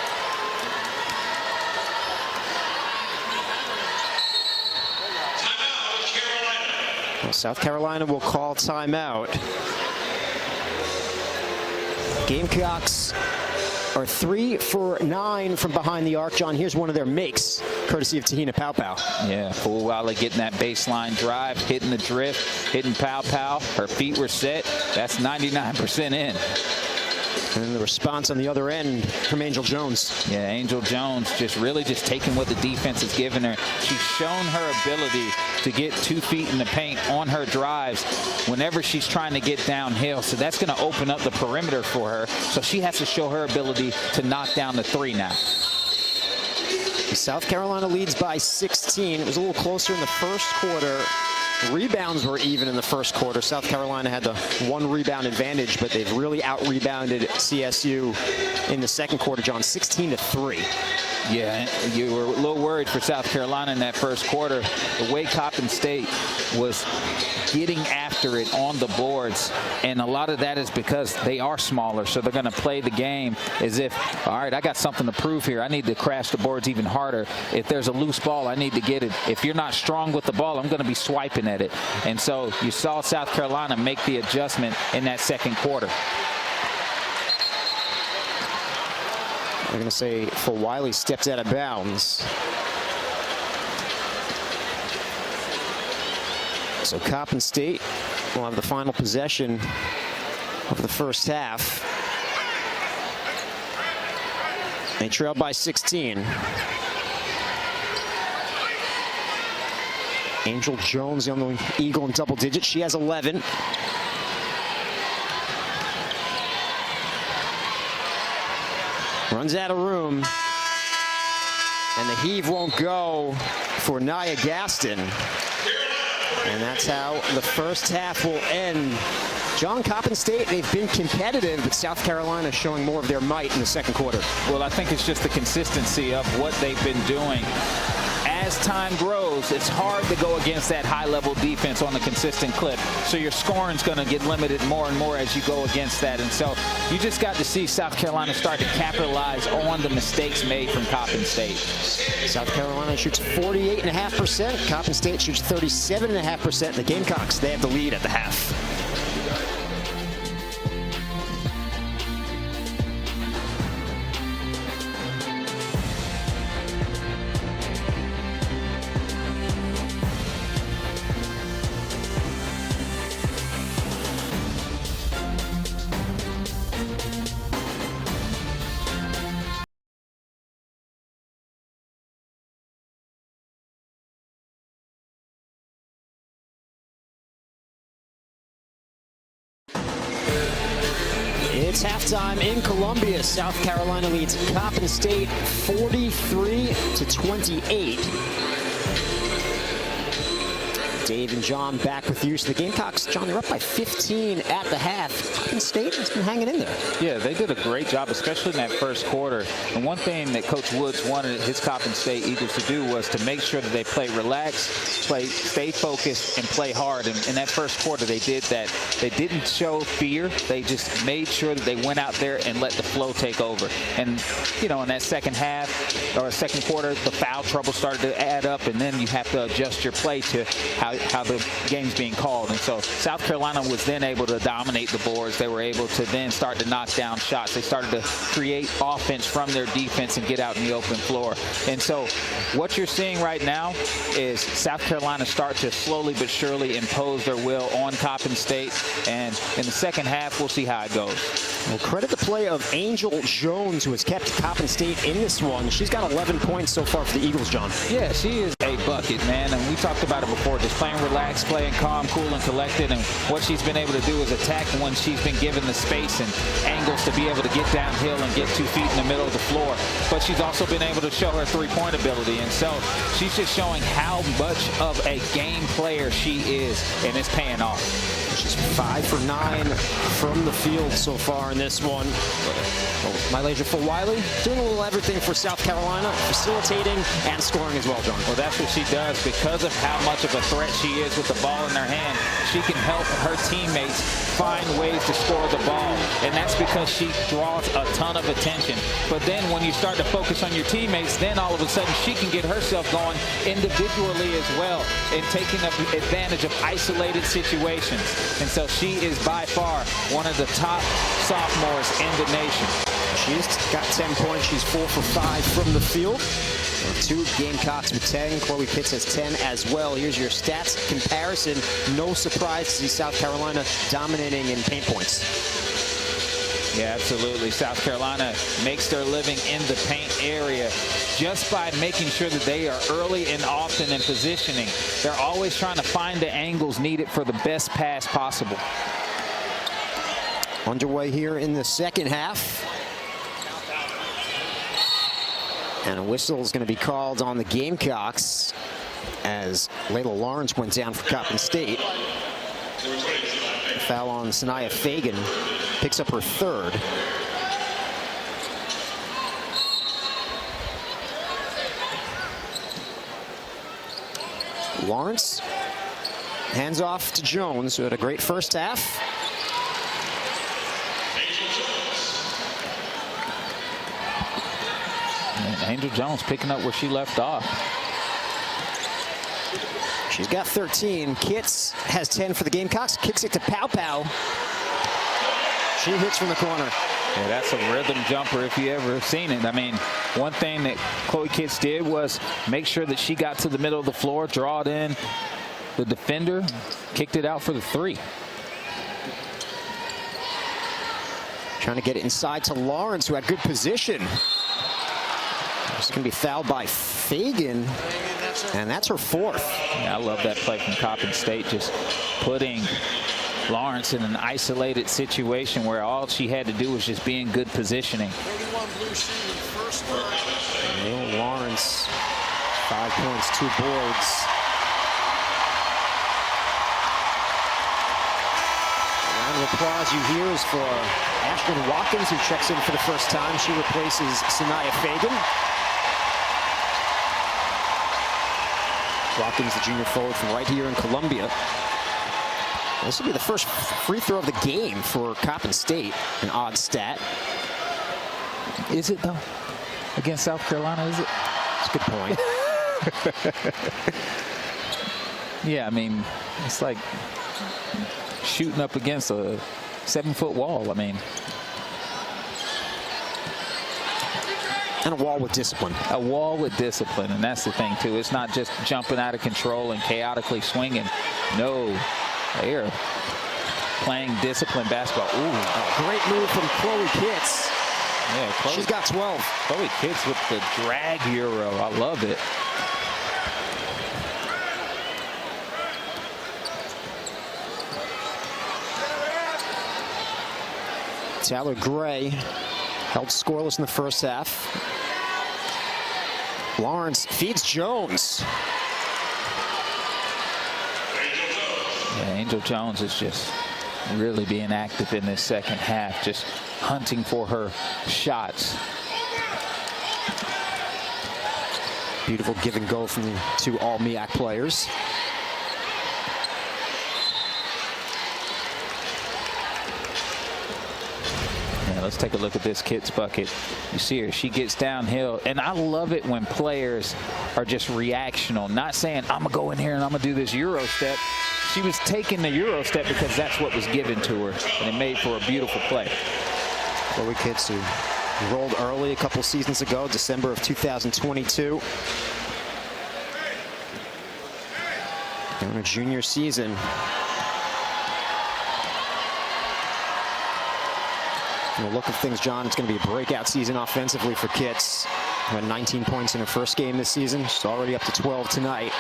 Well, South Carolina will call timeout. Gamecocks are 3 for 9 from behind the arc. John, here's one of their makes, courtesy of Te-Hina Pow-Pow. Yeah, Fulwiley getting that baseline drive, hitting the drift, hitting Pow-Pow. Her feet were set. That's 99% in. And then the response on the other end from Angel Jones. Yeah, Angel Jones just really taking what the defense has given her. She's shown her ability to get 2 feet in the paint on her drives whenever she's trying to get downhill. So that's going to open up the perimeter for her. So she has to show her ability to knock down the 3 now. South Carolina leads by 16. It was a little closer in the first quarter. Rebounds were even in the first quarter. South Carolina had the 1 rebound advantage, but they've really out-rebounded CSU in the second quarter, John, 16-3. Yeah, you were a little worried for South Carolina in that first quarter. The way Coppin State was getting after it on the boards, and a lot of that is because they are smaller, so they're going to play the game as if, all right, I got something to prove here. I need to crash the boards even harder. If there's a loose ball, I need to get it. If you're not strong with the ball, I'm going to be swiping at it. And so you saw South Carolina make the adjustment in that second quarter. They're going to say Fulwiley steps out of bounds. So Coppin State will have the final possession of the first half. They trail by 16. Angel Jones, the only Eagle in double digits. She has 11. Runs out of room. And the heave won't go for Nia Gaston. And that's how the first half will end. John, Coppin State, they've been competitive, but South Carolina showing more of their might in the second quarter. Well, I think it's just the consistency of what they've been doing. As time grows, it's hard to go against that high-level defense on a consistent clip. So your scoring's going to get limited more and more as you go against that. And so you just got to see South Carolina start to capitalize on the mistakes made from Coppin State. South Carolina shoots 48.5%. Coppin State shoots 37.5%. The Gamecocks, they have the lead at the half. It's halftime in Columbia. South Carolina leads Coppin State 43-28. Dave and John back with you. So the Gamecocks, John, they're up by 15 at the half. Coppin State has been hanging in there. Yeah, they did a great job, especially in that first quarter. And one thing that Coach Woods wanted his Coppin State Eagles to do was to make sure that they play relaxed, stay focused, and play hard. And in that first quarter, they did that. They didn't show fear. They just made sure that they went out there and let the flow take over. And, you know, in that second half or second quarter, the foul trouble started to add up, and then you have to adjust your play to how the game's being called. And so South Carolina was then able to dominate the boards. They were able to then start to knock down shots. They started to create offense from their defense and get out in the open floor. And so what you're seeing right now is South Carolina start to slowly but surely impose their will on Coppin State. And in the second half, we'll see how it goes. Well, credit the play of Angel Jones, who has kept Coppin State in this one. She's got 11 points so far for the Eagles, John. Yeah, she is a bucket, man. And we talked about it before, just playing relaxed, playing calm, cool, and collected. And what she's been able to do is attack when she's been given the space and angles to be able to get downhill and get 2 feet in the middle of the floor. But she's also been able to show her three-point ability. And so she's just showing how much of a game player she is, and it's paying off. She's 5 for 9 from the field so far in this one. Mylasia Fulwiley doing a little everything for South Carolina, facilitating and scoring as well, John. Well, that's what she does. Because of how much of a threat she is with the ball in her hand, she can help her teammates find ways to score the ball. And that's because she draws a ton of attention. But then when you start to focus on your teammates, then all of a sudden she can get herself going individually as well and taking advantage of isolated situations. And so she is by far one of the top sophomores in the nation. She's got 10 points. She's 4 for 5 from the field. 2 Gamecocks with 10. Chloe Pitts has 10 as well. Here's your stats comparison. No surprise to see South Carolina dominating in paint points. Yeah, absolutely. South Carolina makes their living in the paint area. just by making sure that they are early and often in positioning. They're always trying to find the angles needed for the best pass possible. Underway here in the second half. And a whistle is going to be called on the Gamecocks as Layla Lawrence went down for Coppin State. Foul on Sanaya Fagan, picks up her third. Lawrence hands off to Jones, who had a great first half. And Angel Jones picking up where she left off. She's got 13. Kitts has 10 for the Gamecocks. Kicks it to Pow Pow. She hits from the corner. Yeah, that's a rhythm jumper if you ever seen it. I mean, one thing that Chloe Kitts did was make sure that she got to the middle of the floor, draw it in. The defender kicked it out for the three. Trying to get it inside to Lawrence, who had good position. It's going to be fouled by Fagan, and that's her fourth. Yeah, I love that play from Coppin State, just putting Lawrence in an isolated situation where all she had to do was just be in good positioning. Neil Lawrence, 5 points, 2 boards. A round of applause you hear is for Ashton Watkins, who checks in for the first time. She replaces Sanaya Fagan. Watkins, the junior forward from right here in Columbia. This will be the first free throw of the game for Coppin State, an odd stat. Is it, though? Against South Carolina, is it? That's a good point. Yeah, I mean, it's like shooting up against a 7-foot wall. I mean, and a wall with discipline. A wall with discipline, and that's the thing, too. It's not just jumping out of control and chaotically swinging. No, they are playing disciplined basketball. Ooh, a great move from Chloe Kitts. Yeah, Chloe, she's got 12. Chloe Kitts with the drag euro. I love it. Tyler Gray held scoreless in the first half. Lawrence feeds Jones. Yeah, Angel Jones is just really being active in this second half, just hunting for her shots. Beautiful give and go from the two all MEAC players. Let's take a look at this Kitts bucket. You see her, she gets downhill. And I love it when players are just reactional, not saying, I'm going to go in here and I'm going to do this Euro step. She was taking the Euro step because that's what was given to her, and it made for a beautiful play. Chloe Kitts, who rolled early a couple seasons ago, December of 2022. In her junior season. From the look of things, John, it's going to be a breakout season offensively for Kitts. Had 19 points in her first game this season. She's already up to 12 tonight.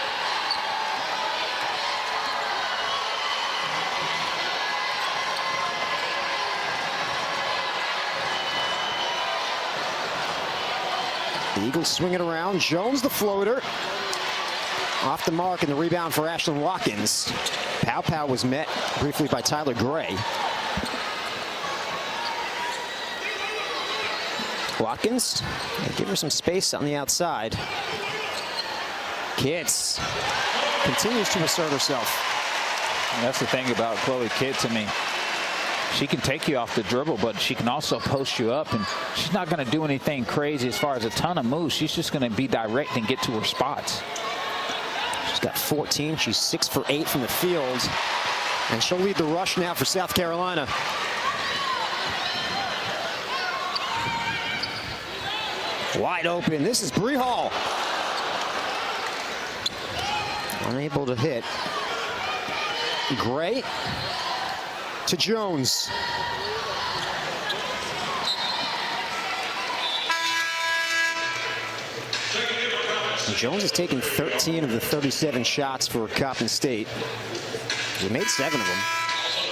The Eagles swing it around. Jones the floater. Off the mark, and the rebound for Ashlyn Watkins. Pow Pow was met briefly by Tyler Gray. Watkins, give her some space on the outside. Kitts continues to assert herself. And that's the thing about Chloe Kitts. I mean, she can take you off the dribble, but she can also post you up, and she's not going to do anything crazy as far as a ton of moves. She's just going to be direct and get to her spots. She's got 14. She's 6 for 8 from the field, and she'll lead the rush now for South Carolina. Wide open. This is Bree Hall. Unable to hit. Gray to Jones. Jones has taken 13 of the 37 shots for Coppin State. He made 7 of them.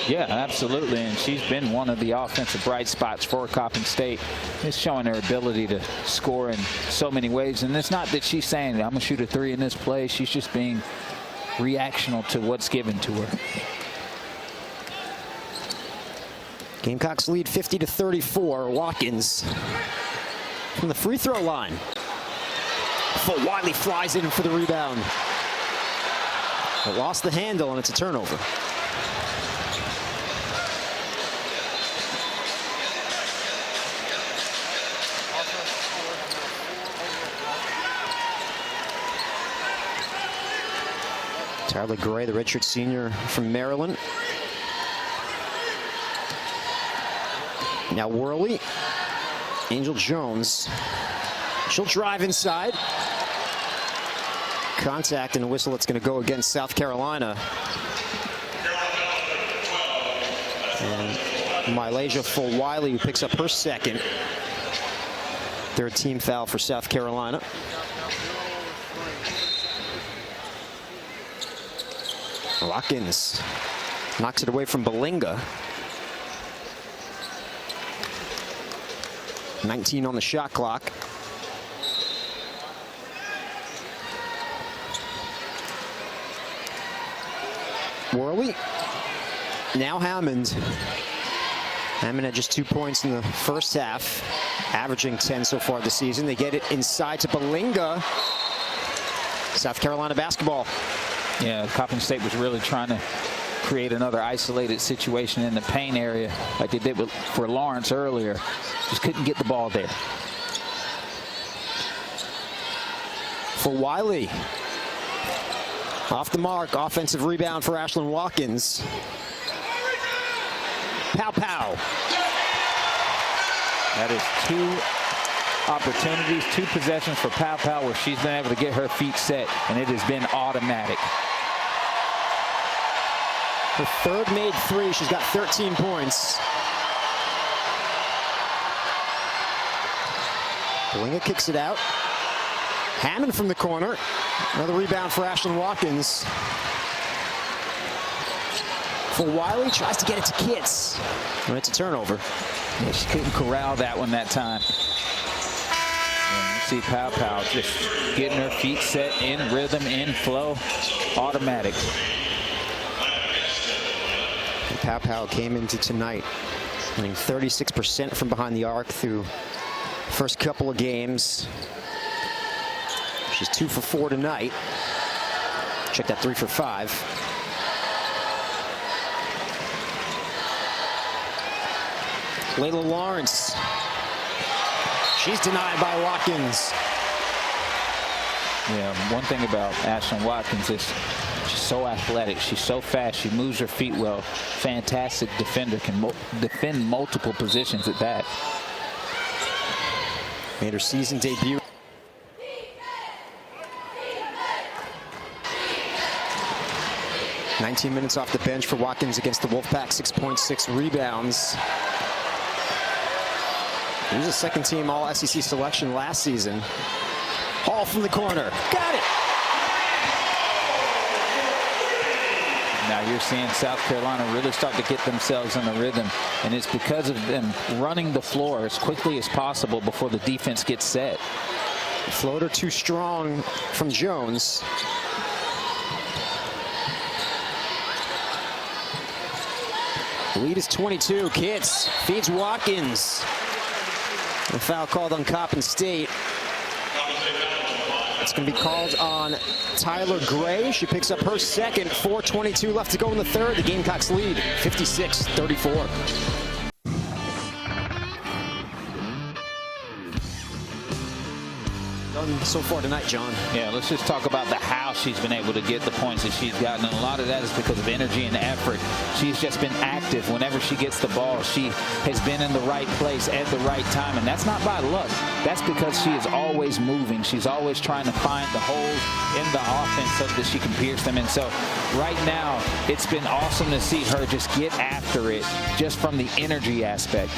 Yeah, absolutely, and she's been one of the offensive bright spots for Coppin State. It's showing her ability to score in so many ways, and it's not that she's saying, I'm going to shoot a 3 in this play. She's just being reactional to what's given to her. Gamecocks lead 50-34. Watkins from the free throw line. Fulwiley flies in for the rebound. But lost the handle, and it's a turnover. Tyler Gray, the redshirt senior from Maryland. Now Worley, Angel Jones. She'll drive inside. Contact and a whistle. It's going to go against South Carolina. And Malaysia Fulwiley, who picks up her second. Third team foul for South Carolina. Watkins knocks it away from Belinga. 19 on the shot clock. Worley. Now Hammond. Hammond had just 2 points in the first half, averaging 10 so far this season. They get it inside to Belinga. South Carolina basketball. Yeah, Coppin State was really trying to create another isolated situation in the paint area like they did for Lawrence earlier. Just couldn't get the ball there. Fulwiley. Off the mark. Offensive rebound for Ashlyn Watkins. Pow pow. That is 2 opportunities, 2 possessions for Pow Pow where she's been able to get her feet set, and it has been automatic. Her third made 3. She's got 13 points. Belinga kicks it out. Hammond from the corner. Another rebound for Ashlyn Watkins. Fulwiley tries to get it to Kitts. And it's a turnover. Yeah, she couldn't corral that one that time. And you see Pow Pow just getting her feet set, in rhythm, in flow, automatic. Pow Pow came into tonight winning 36% from behind the arc through first couple of games. She's 2 for 4 tonight. Check that 3 for 5. Layla Lawrence. She's denied by Watkins. Yeah, one thing about Ashlyn Watkins is she's so athletic. She's so fast. She moves her feet well. Fantastic defender. Can defend multiple positions at that. Made her season debut. "19 minutes off the bench for Watkins against the Wolfpack. 6.6 rebounds. He was a second-team All-SEC selection last season. Hall from the corner. Got it. Now you're seeing South Carolina really start to get themselves in a rhythm, and it's because of them running the floor as quickly as possible before the defense gets set. Floater too strong from Jones. The lead is 22. Kitts feeds Watkins. A foul called on Coppin State. It's going to be called on Tyler Gray. She picks up her second. 4:22 left to go in the third. The Gamecocks lead 56-34. Done so far tonight, John. Yeah, let's just talk about the how she's been able to get the points that she's gotten. And a lot of that is because of energy and effort. She's just been active. Whenever she gets the ball, she has been in the right place at the right time. And that's not by luck. That's because she is always moving. She's always trying to find the holes in the offense so that she can pierce them. And so right now, it's been awesome to see her just get after it just from the energy aspect.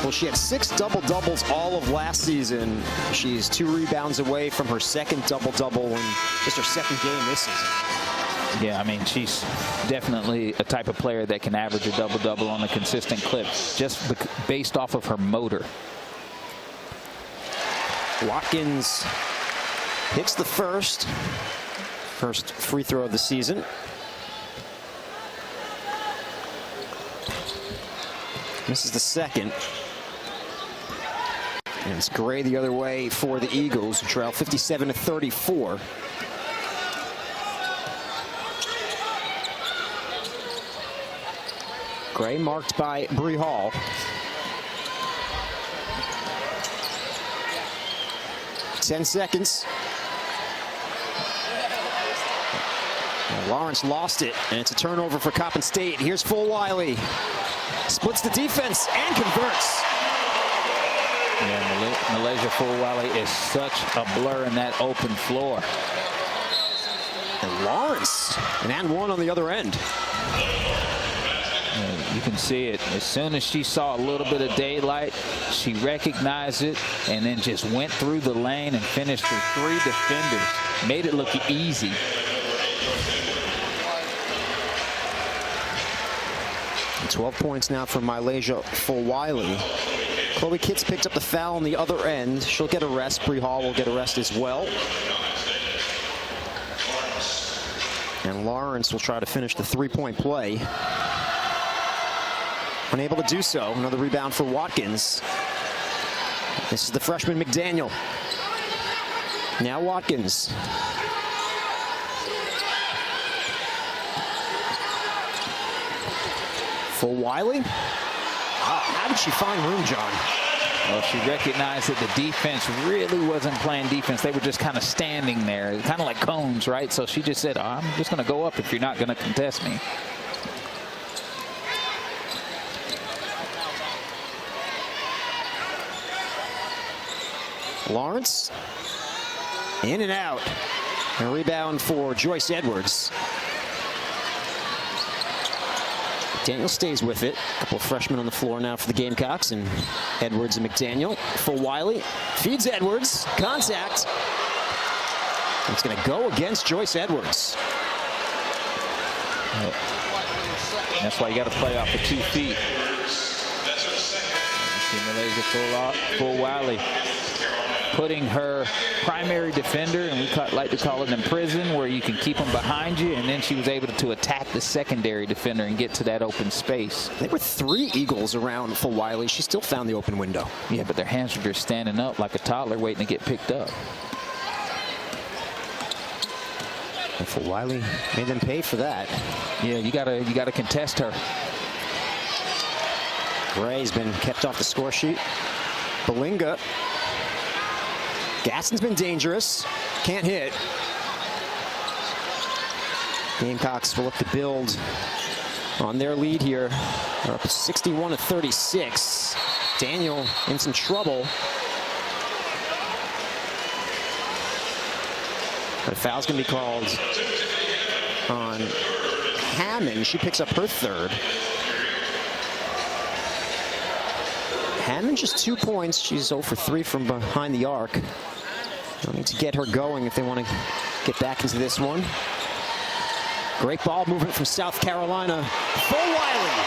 Well, she had 6 double-doubles all of last season. She's 2 rebounds away from her second double-double in just her second game this season. Yeah, I mean, she's definitely a type of player that can average a double-double on a consistent clip just based off of her motor. Watkins hits the first free throw of the season. Misses the second. And it's Gray the other way for the Eagles, who trail 57-34. Gray marked by Bree Hall. Ten seconds. And Lawrence lost it, and it's a turnover for Coppin State. Here's Fulwiley. Splits the defense and converts. Yeah, Malaysia Fulwiley is such a blur in that open floor. And Lawrence, an and one on the other end. You can see it. As soon as she saw a little bit of daylight, she recognized it and then just went through the lane and finished with 3 defenders. Made it look easy. And 12 points now for Malaysia Fulwiley. Chloe Kitts picked up the foul on the other end. She'll get a rest. Bree Hall will get a rest as well. And Lawrence will try to finish the 3-point play. Unable to do so. Another rebound for Watkins. This is the freshman McDaniel. Now Watkins. Fulwiley. How did she find room, John? Well, she recognized that the defense really wasn't playing defense. They were just kind of standing there, kind of like cones, right? So she just said, I'm just going to go up if you're not going to contest me. Lawrence. In and out. A rebound for Joyce Edwards. Daniel stays with it. A couple of freshmen on the floor now for the Gamecocks, and Edwards and McDaniel. Fulwiley feeds Edwards. Contact. It's going to go against Joyce Edwards. That's why you got to play off of 2 feet. See Malaysia Fulwiley putting her primary defender, and we like to call it in prison, where you can keep them behind you, and then she was able to attack the secondary defender and get to that open space. There were 3 Eagles around Fulwiley. She still found the open window. Yeah, but their hands were just standing up like a toddler waiting to get picked up. And Fulwiley made them pay for that. Yeah, you gotta contest her. Gray's been kept off the score sheet. Belinga. Gaston's been dangerous. Can't hit. Gamecocks will look to build on their lead here. They're up 61-36. Daniel in some trouble. But a foul's going to be called on Hammond. She picks up her 3rd. Hammond just 2 points. She's 0 for 3 from behind the arc. They'll need to get her going if they want to get back into this one. Great ball movement from South Carolina. Fulwiley.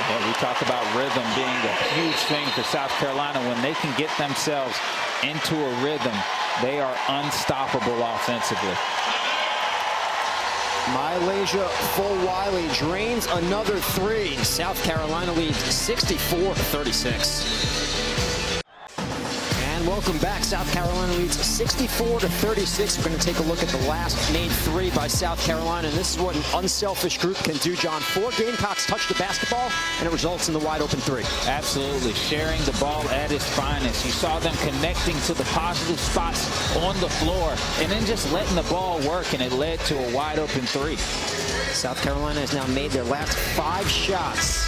Yeah, we talk about rhythm being a huge thing for South Carolina. When they can get themselves into a rhythm, they are unstoppable offensively. Malaysia Fulwiley drains another 3. South Carolina leads 64-36. And welcome back. South Carolina leads 64-36. We're going to take a look at the last made 3 by South Carolina. And this is what an unselfish group can do, John. 4 Gamecocks touch the basketball, and it results in the wide open 3. Absolutely. Sharing the ball at its finest. You saw them connecting to the positive spots on the floor and then just letting the ball work, and it led to a wide open 3. South Carolina has now made their last 5 shots.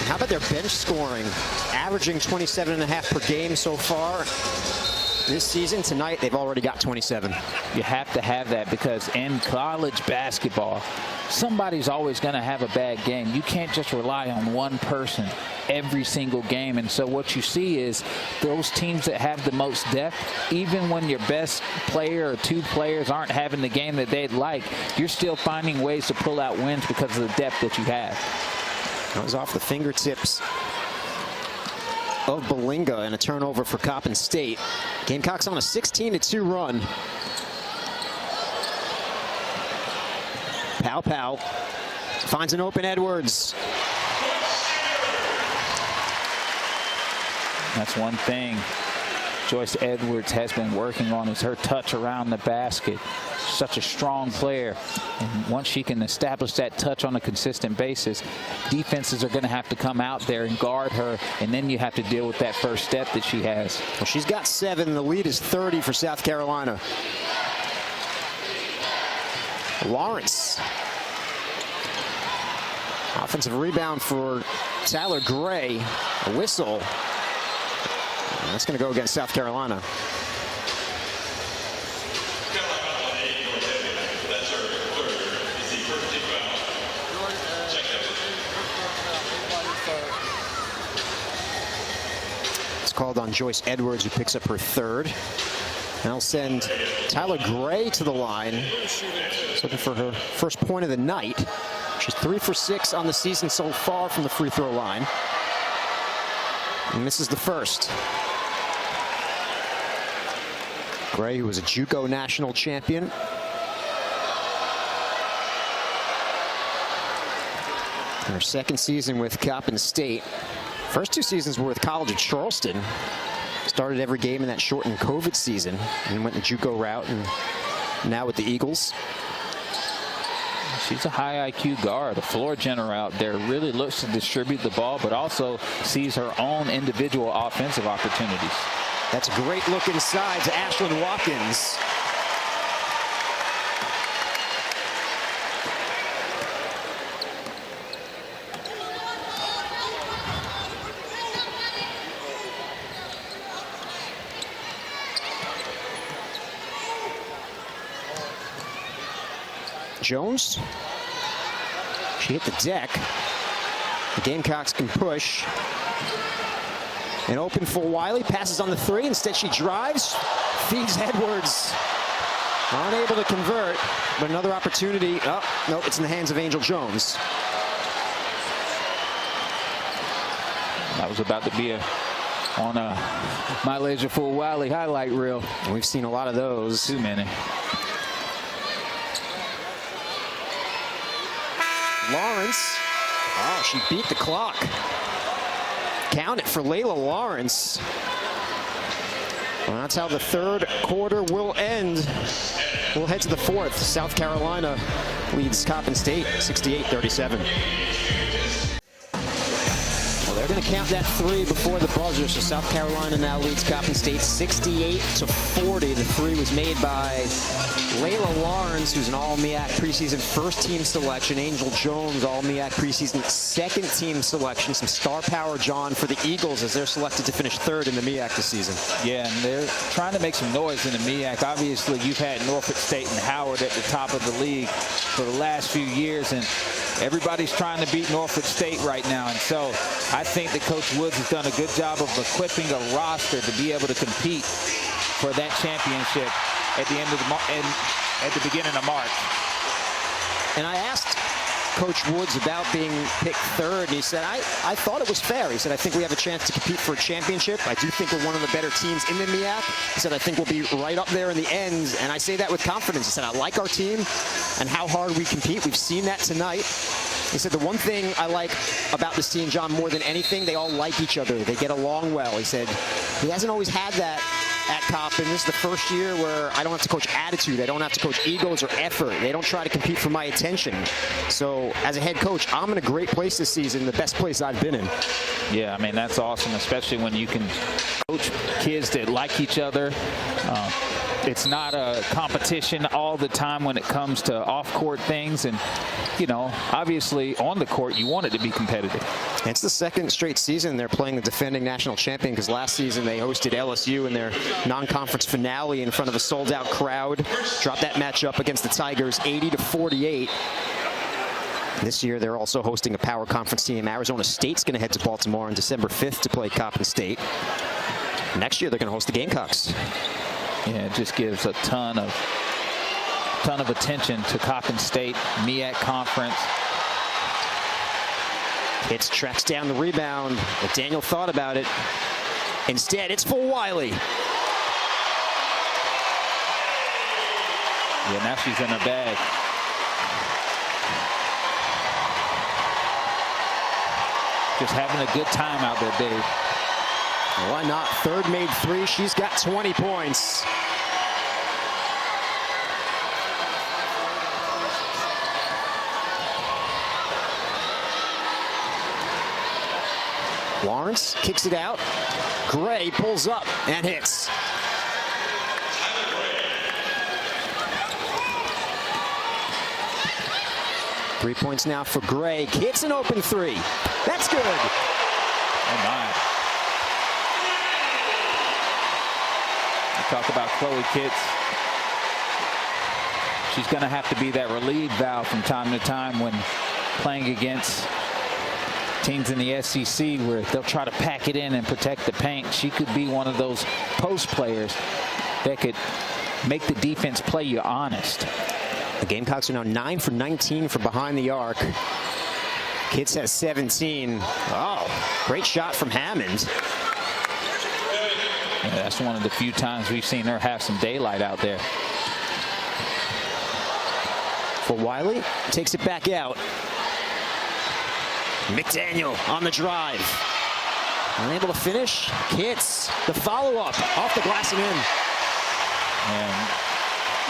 How about their bench scoring? Averaging 27.5 per game so far. this season. Tonight, they've already got 27. You have to have that because in college basketball, somebody's always going to have a bad game. You can't just rely on one person every single game. And so what you see is those teams that have the most depth, even when your best player or two players aren't having the game that they'd like, you're still finding ways to pull out wins because of the depth that you have. That was off the fingertips of Belinga and a turnover for Coppin State. Gamecocks on a 16-2 run. Pow finds an open Edwards. That's one thing Joyce Edwards has been working on is her touch around the basket. Such a strong player. And once she can establish that touch on a consistent basis, defenses are going to have to come out there and guard her, and then you have to deal with that first step that she has. Well, she's got 7. The lead is 30 for South Carolina. Lawrence. Offensive rebound for Tyler Gray. A whistle. And that's going to go against South Carolina. It's called on Joyce Edwards, who picks up her 3rd. That'll send Tyler Gray to the line. She's looking for her first point of the night. She's 3 for 6 on the season so far from the free throw line. And this is the first. Gray, who was a JUCO national champion. In her 2nd season with Coppin State. First 2 seasons were with College of Charleston. Started every game in that shortened COVID season and went the JUCO route, and now with the Eagles. She's a high IQ guard, a floor general out there, really looks to distribute the ball, but also sees her own individual offensive opportunities. That's a great look inside to Ashlyn Watkins. Jones. She hit the deck. The Gamecocks can push. And open Fulwiley, passes on the 3. Instead she drives, feeds Edwards. Unable to convert, but another opportunity. Oh, no, it's in the hands of Angel Jones. That was about to be on My Laser Fulwiley highlight reel. And we've seen a lot of those. Too many. Lawrence. Oh, she beat the clock. Count it for Layla Lawrence. Well, that's how the 3rd quarter will end. We'll head to the 4th. South Carolina leads Coppin State 68-37. Well, they're going to count that 3 before the buzzer. So South Carolina now leads Coppin State 68-40. The 3 was made by Layla Lawrence, who's an all-MEAC preseason 1st team selection. Angel Jones, all-MEAC preseason 2nd team selection. Some star power, John, for the Eagles as they're selected to finish 3rd in the MEAC this season. Yeah, and they're trying to make some noise in the MEAC. Obviously, you've had Norfolk State and Howard at the top of the league for the last few years, and everybody's trying to beat Norfolk State right now. And so I think that Coach Woods has done a good job of equipping a roster to be able to compete for that championship at the end of at the beginning of March. And I asked Coach Woods about being picked 3rd, and he said, I thought it was fair. He said, I think we have a chance to compete for a championship. I do think we're one of the better teams in the MEAC. He said, I think we'll be right up there in the end, and I say that with confidence. He said, I like our team and how hard we compete. We've seen that tonight. He said, the one thing I like about this team, John, more than anything, they all like each other. They get along well. He said, he hasn't always had that at Coppin. This is the first year where I don't have to coach attitude. I don't have to coach egos or effort. They don't try to compete for my attention. So as a head coach, I'm in a great place this season, the best place I've been in. Yeah, I mean, that's awesome, especially when you can coach kids that like each other. It's not a competition all the time when it comes to off-court things. And, you know, obviously on the court, you want it to be competitive. It's the second straight season they're playing the defending national champion, because last season they hosted LSU in their non-conference finale in front of a sold-out crowd. Dropped that matchup against the Tigers 80-48. This year they're also hosting a power conference team. Arizona State's going to head to Baltimore on December 5th to play Coppin State. Next year they're going to host the Gamecocks. Yeah, it just gives a ton of attention to Coppin State, MEAC conference. Hitz tracks down the rebound, but Daniel thought about it. Instead, it's Fulwiley. Yeah, now she's in her bag. Just having a good time out there, Dave. Why not? Third made three. She's got 20 points. Lawrence kicks it out. Gray pulls up and hits. Three points now for Gray. Hits an open three. That's good. Oh, my. Talk about Chloe Kitts. She's going to have to be that relief valve from time to time when playing against teams in the SEC where they'll try to pack it in and protect the paint. She could be one of those post players that could make the defense play you honest. The Gamecocks are now 9 for 19 from behind the arc. Kitts has 17. Oh, great shot from Hammond. Yeah, that's one of the few times we've seen her have some daylight out there. Fulwiley takes it back out. McDaniel on the drive. Unable to finish. Kitts, the follow-up off the glass and in. And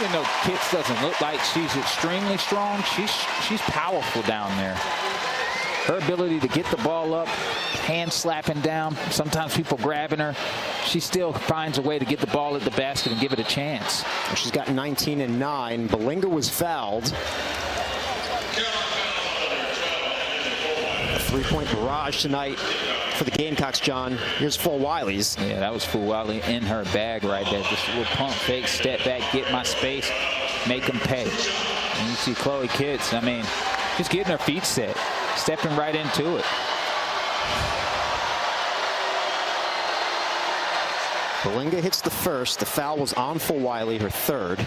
you know, Kitts doesn't look like she's extremely strong. She's powerful down there. Her ability to get the ball up, hand slapping down, sometimes people grabbing her, she still finds a way to get the ball at the basket and give it a chance. She's got 19 and 9. Belinga was fouled. A three-point barrage tonight for the Gamecocks, John. Here's Fulwiley's. Yeah, that was Fulwiley in her bag right there. Just a little pump fake, step back, get my space, make them pay. And you see Chloe Kitts, I mean, just getting her feet set, stepping right into it. Belinga hits the first. The foul was on Fulwiley, her third.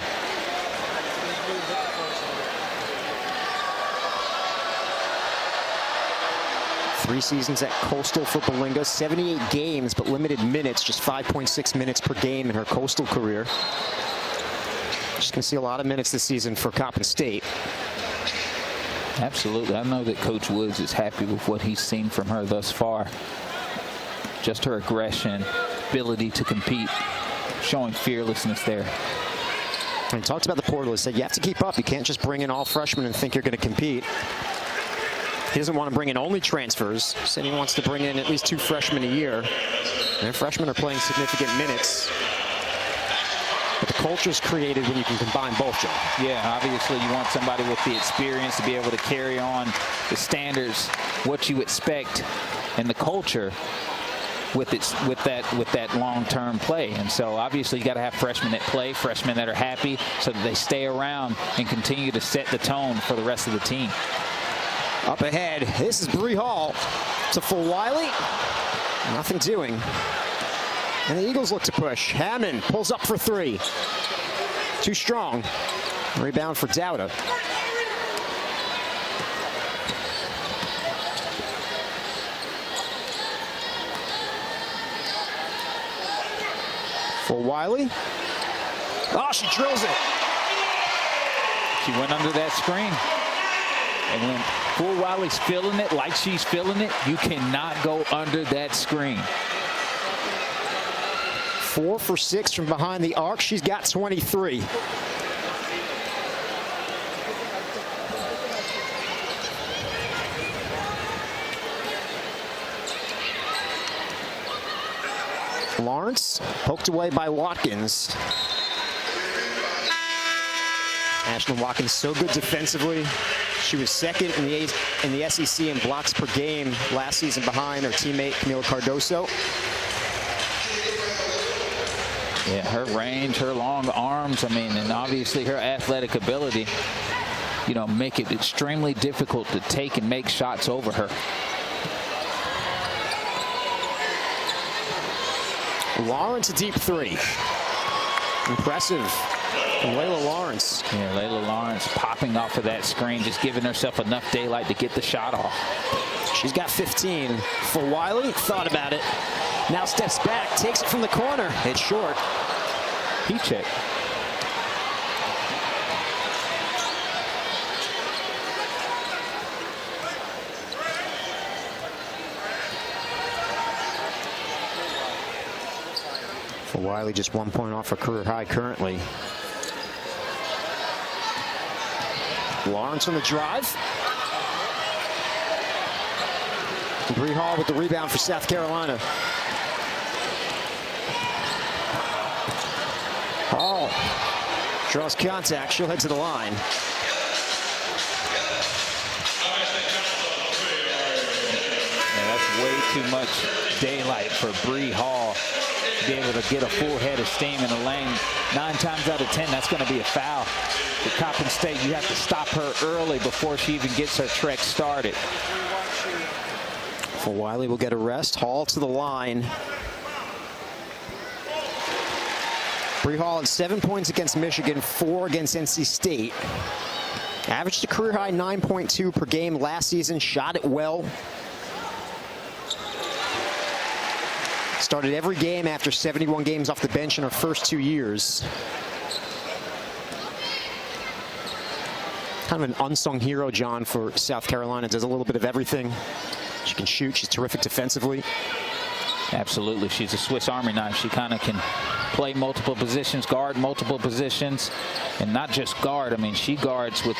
Three seasons at Coastal for Belinga, 78 games, but limited minutes, just 5.6 minutes per game in her Coastal career. She's going to see a lot of minutes this season for Coppin State. Absolutely. I know that Coach Woods is happy with what he's seen from her thus far. Just her aggression, ability to compete, showing fearlessness there. And he talked about the portal. He said you have to keep up. You can't just bring in all freshmen and think you're going to compete. He doesn't want to bring in only transfers. He said he wants to bring in at least 2 freshmen a year. And freshmen are playing significant minutes. But the culture's created when you can combine both, John. Yeah, obviously you want somebody with the experience to be able to carry on the standards, what you expect, and the culture with that long-term play. And so obviously you got to have freshmen that play, freshmen that are happy, so that they stay around and continue to set the tone for the rest of the team. Up ahead, this is Bree Hall to Fulwiley. Nothing doing. And the Eagles look to push. Hammond pulls up for 3. Too strong. Rebound for Dowda. Fulwiley. Oh, she drills it. She went under that screen. And when Fulwiley's feeling it like she's feeling it, you cannot go under that screen. 4 for 6 from behind the arc. She's got 23. Lawrence poked away by Watkins. Ashton Watkins so good defensively. She was second in the SEC in blocks per game last season behind her teammate Camila Cardoso. Yeah, her range, her long arms, I mean, and obviously her athletic ability, you know, make it extremely difficult to take and make shots over her. Lawrence a deep three. Impressive from Layla Lawrence. Yeah, Layla Lawrence popping off of that screen, just giving herself enough daylight to get the shot off. She's got 15. Fulwiley thought about it. Now steps back, takes it from the corner. It's short. He checked. Fulwiley just 1 point off her career high currently. Lawrence on the drive. Bree Hall with the rebound for South Carolina. Hall draws contact. She'll head to the line. Yeah, that's way too much daylight for Bree Hall to be able to get a full head of steam in the lane. 9 times out of 10, that's going to be a foul. For Coppin State, you have to stop her early before she even gets her trek started. Fulwiley will get a rest. Hall to the line. Bree Hall had 7 points against Michigan, 4 against NC State. Averaged a career high 9.2 per game last season. Shot it well. Started every game after 71 games off the bench in her first 2 years. Kind of an unsung hero, John, for South Carolina. Does a little bit of everything. She can shoot. She's terrific defensively. Absolutely. She's a Swiss Army knife. She kind of can play multiple positions, guard multiple positions, and not just guard. I mean, she guards with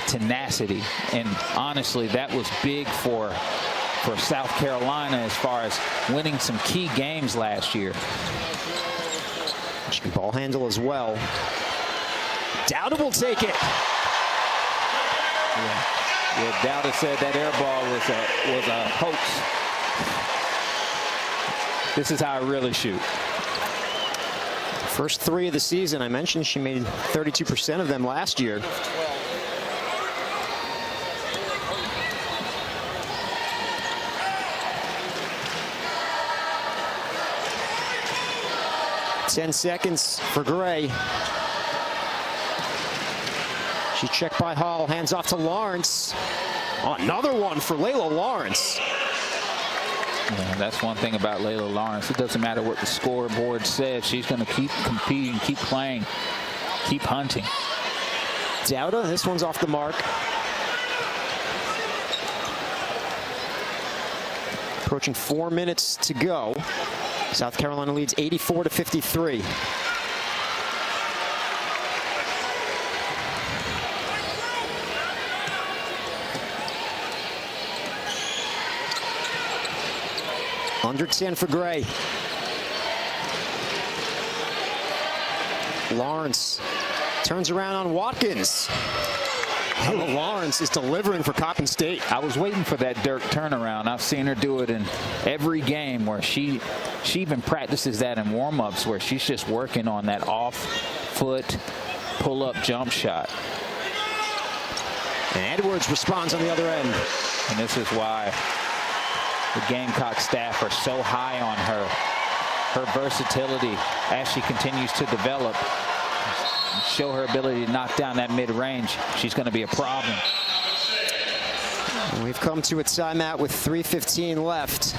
tenacity. And honestly, that was big for South Carolina as far as winning some key games last year. She can ball handle as well. Dowda will take it. Yeah, Dowda said that air ball was a hoax. This is how I really shoot. First 3 of the season. I mentioned she made 32% of them last year. Ten seconds for Gray. She checked by Hall, hands off to Lawrence. Oh, another one for Layla Lawrence. Yeah, that's one thing about Layla Lawrence. It doesn't matter what the scoreboard says. She's going to keep competing, keep playing, keep hunting. Dowda, this one's off the mark. Approaching 4 minutes to go. South Carolina leads 84-53. Under 10 for Gray. Lawrence turns around on Watkins. Lawrence is delivering for Coppin State. I was waiting for that Dirk turnaround. I've seen her do it in every game where she even practices that in warm-ups where she's just working on that off-foot pull-up jump shot. And Edwards responds on the other end. And this is why the Gamecock staff are so high on her. Her versatility as she continues to develop, show her ability to knock down that mid-range. She's going to be a problem. And we've come to a timeout with 3:15 left.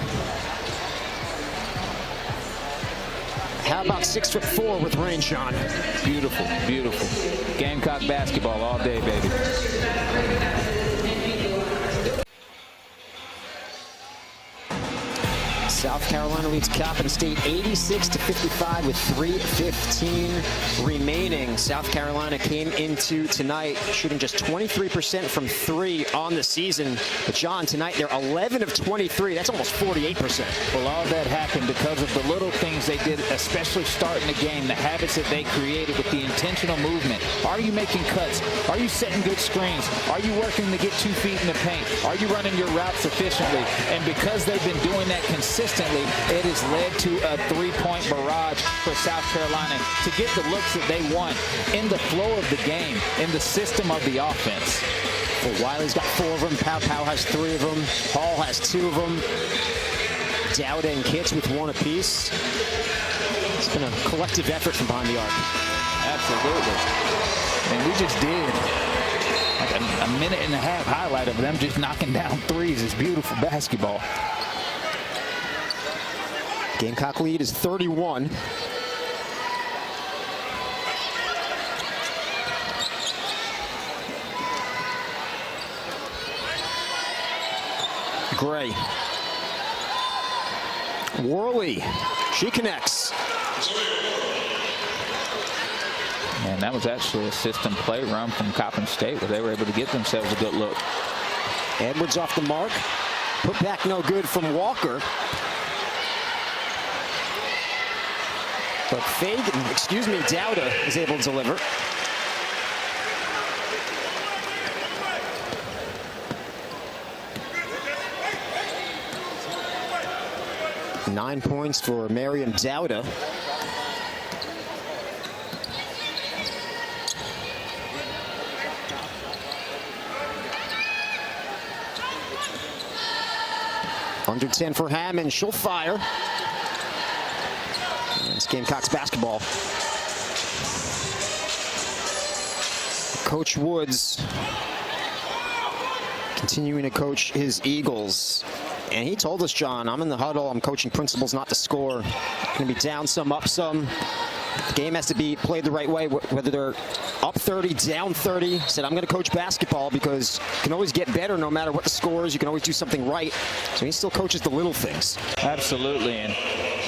How about 6'4" with range, Sean? Beautiful, beautiful. Gamecock basketball all day, baby. South Carolina leads Coppin State 86-55 with 3:15 remaining. South Carolina came into tonight shooting just 23% from 3 on the season. But John, tonight they're 11 of 23. That's almost 48%. Well, all that happened because of the little things they did, especially starting the game, the habits that they created with the intentional movement. Are you making cuts? Are you setting good screens? Are you working to get 2 feet in the paint? Are you running your routes efficiently? And because they've been doing that consistently, it has led to a 3-point barrage for South Carolina to get the looks that they want in the flow of the game, in the system of the offense. Fulwiley's got 4 of them. Pow has 3 of them. Hall has 2 of them. Dowda and Kitts with 1 apiece. It's been a collective effort from behind the arc. Absolutely. And we just did like a minute and a half highlight of them just knocking down threes. It's beautiful basketball. Gamecock lead is 31. Gray. Worley. She connects. And that was actually a system play run from Coppin State where they were able to get themselves a good look. Edwards off the mark. Put back no good from Walker. But Dowda is able to deliver. Nine points for Miriam Dowda. Under 10 for Hammond. She'll fire. It's Gamecocks basketball. Coach Woods continuing to coach his Eagles. And he told us, John, I'm in the huddle. I'm coaching principals not to score. Going to be down some, up some. The game has to be played the right way, whether they're up 30, down 30. Said, I'm going to coach basketball because you can always get better no matter what the score is. You can always do something right. So he still coaches the little things. Absolutely, and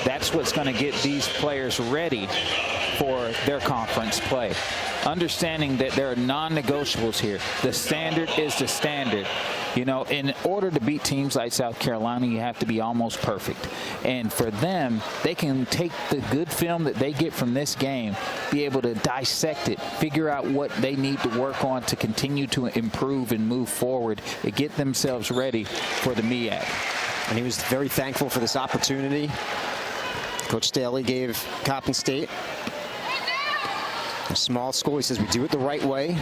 that's what's going to get these players ready for their conference play. Understanding that there are non-negotiables here. The standard is the standard. You know, in order to beat teams like South Carolina, you have to be almost perfect. And for them, they can take the good film that they get from this game, be able to dissect it, figure out what they need to work on to continue to improve and move forward and get themselves ready for the MEAC. And he was very thankful for this opportunity. Coach Staley gave Coppin State a small school. He says we do it the right way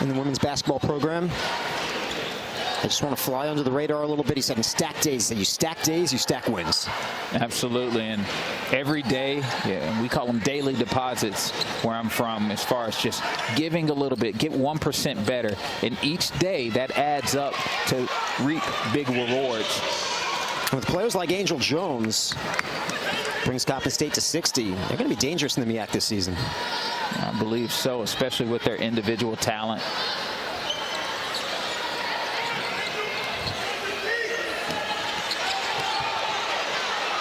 in the women's basketball program. I just want to fly under the radar a little bit. He said in stack days, he said you stack days, you stack wins. Absolutely, and every day, and we call them daily deposits where I'm from, as far as just giving a little bit, get 1% better, and each day that adds up to reap big rewards. With players like Angel Jones, brings Coppin State to 60. They're going to be dangerous in the MEAC this season. I believe so, especially with their individual talent.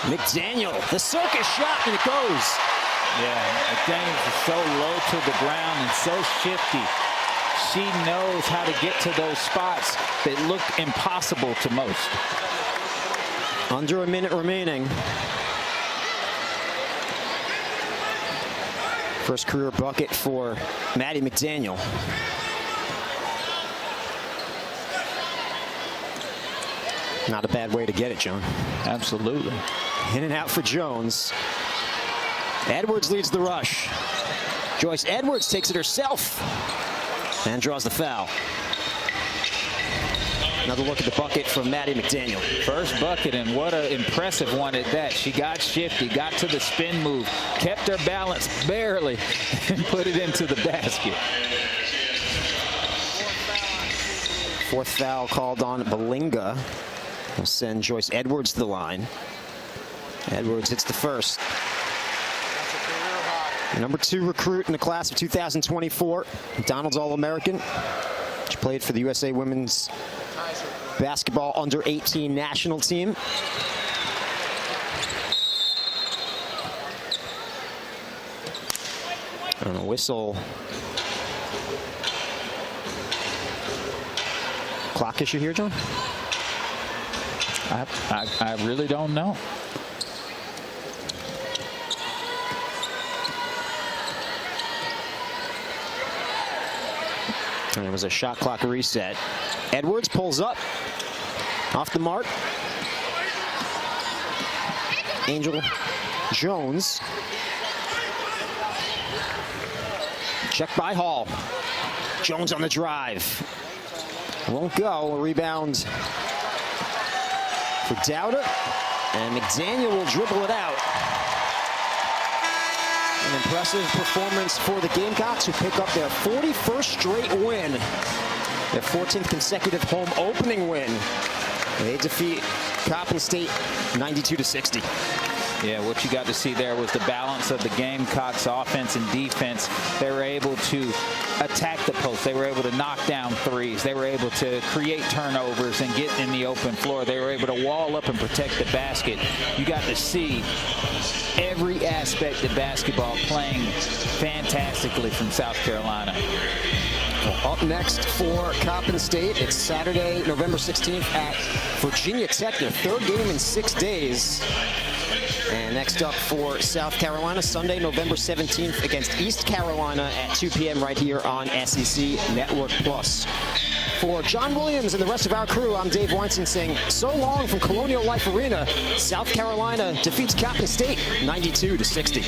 McDaniel, the circus shot, and it goes. Yeah, McDaniel is so low to the ground and so shifty. She knows how to get to those spots that look impossible to most. Under a minute remaining. First career bucket for Maddie McDaniel. Not a bad way to get it, John. Absolutely. In and out for Jones. Edwards leads the rush. Joyce Edwards takes it herself and draws the foul. Another look at the bucket from Maddie McDaniel. First bucket, and what an impressive one at that. She got shifty, got to the spin move, kept her balance barely, and put it into the basket. Fourth foul called on Belinga. Will send Joyce Edwards to the line. Edwards hits the first. Number 2 recruit in the class of 2024. McDonald's All-American. She played for the USA Women's Basketball Under 18 national team. And a whistle. Clock issue here, John? I really don't know. And it was a shot clock reset. Edwards pulls up. Off the mark. Angel Jones. Check by Hall. Jones on the drive. Won't go. A rebound for Dowda. And McDaniel will dribble it out. An impressive performance for the Gamecocks, who pick up their 41st straight win. Their 14th consecutive home opening win. They defeat Coppin State 92-60. Yeah, what you got to see there was the balance of the Gamecocks offense and defense. They were able to attack the post. They were able to knock down threes. They were able to create turnovers and get in the open floor. They were able to wall up and protect the basket. You got to see every aspect of basketball playing fantastically from South Carolina. Up next for Coppin State, it's Saturday, November 16th at Virginia Tech, their third game in 6 days. And next up for South Carolina, Sunday, November 17th against East Carolina at 2 p.m. right here on SEC Network Plus. For John Williams and the rest of our crew, I'm Dave Weinstein saying so long from Colonial Life Arena. South Carolina defeats Coppin State 92-60.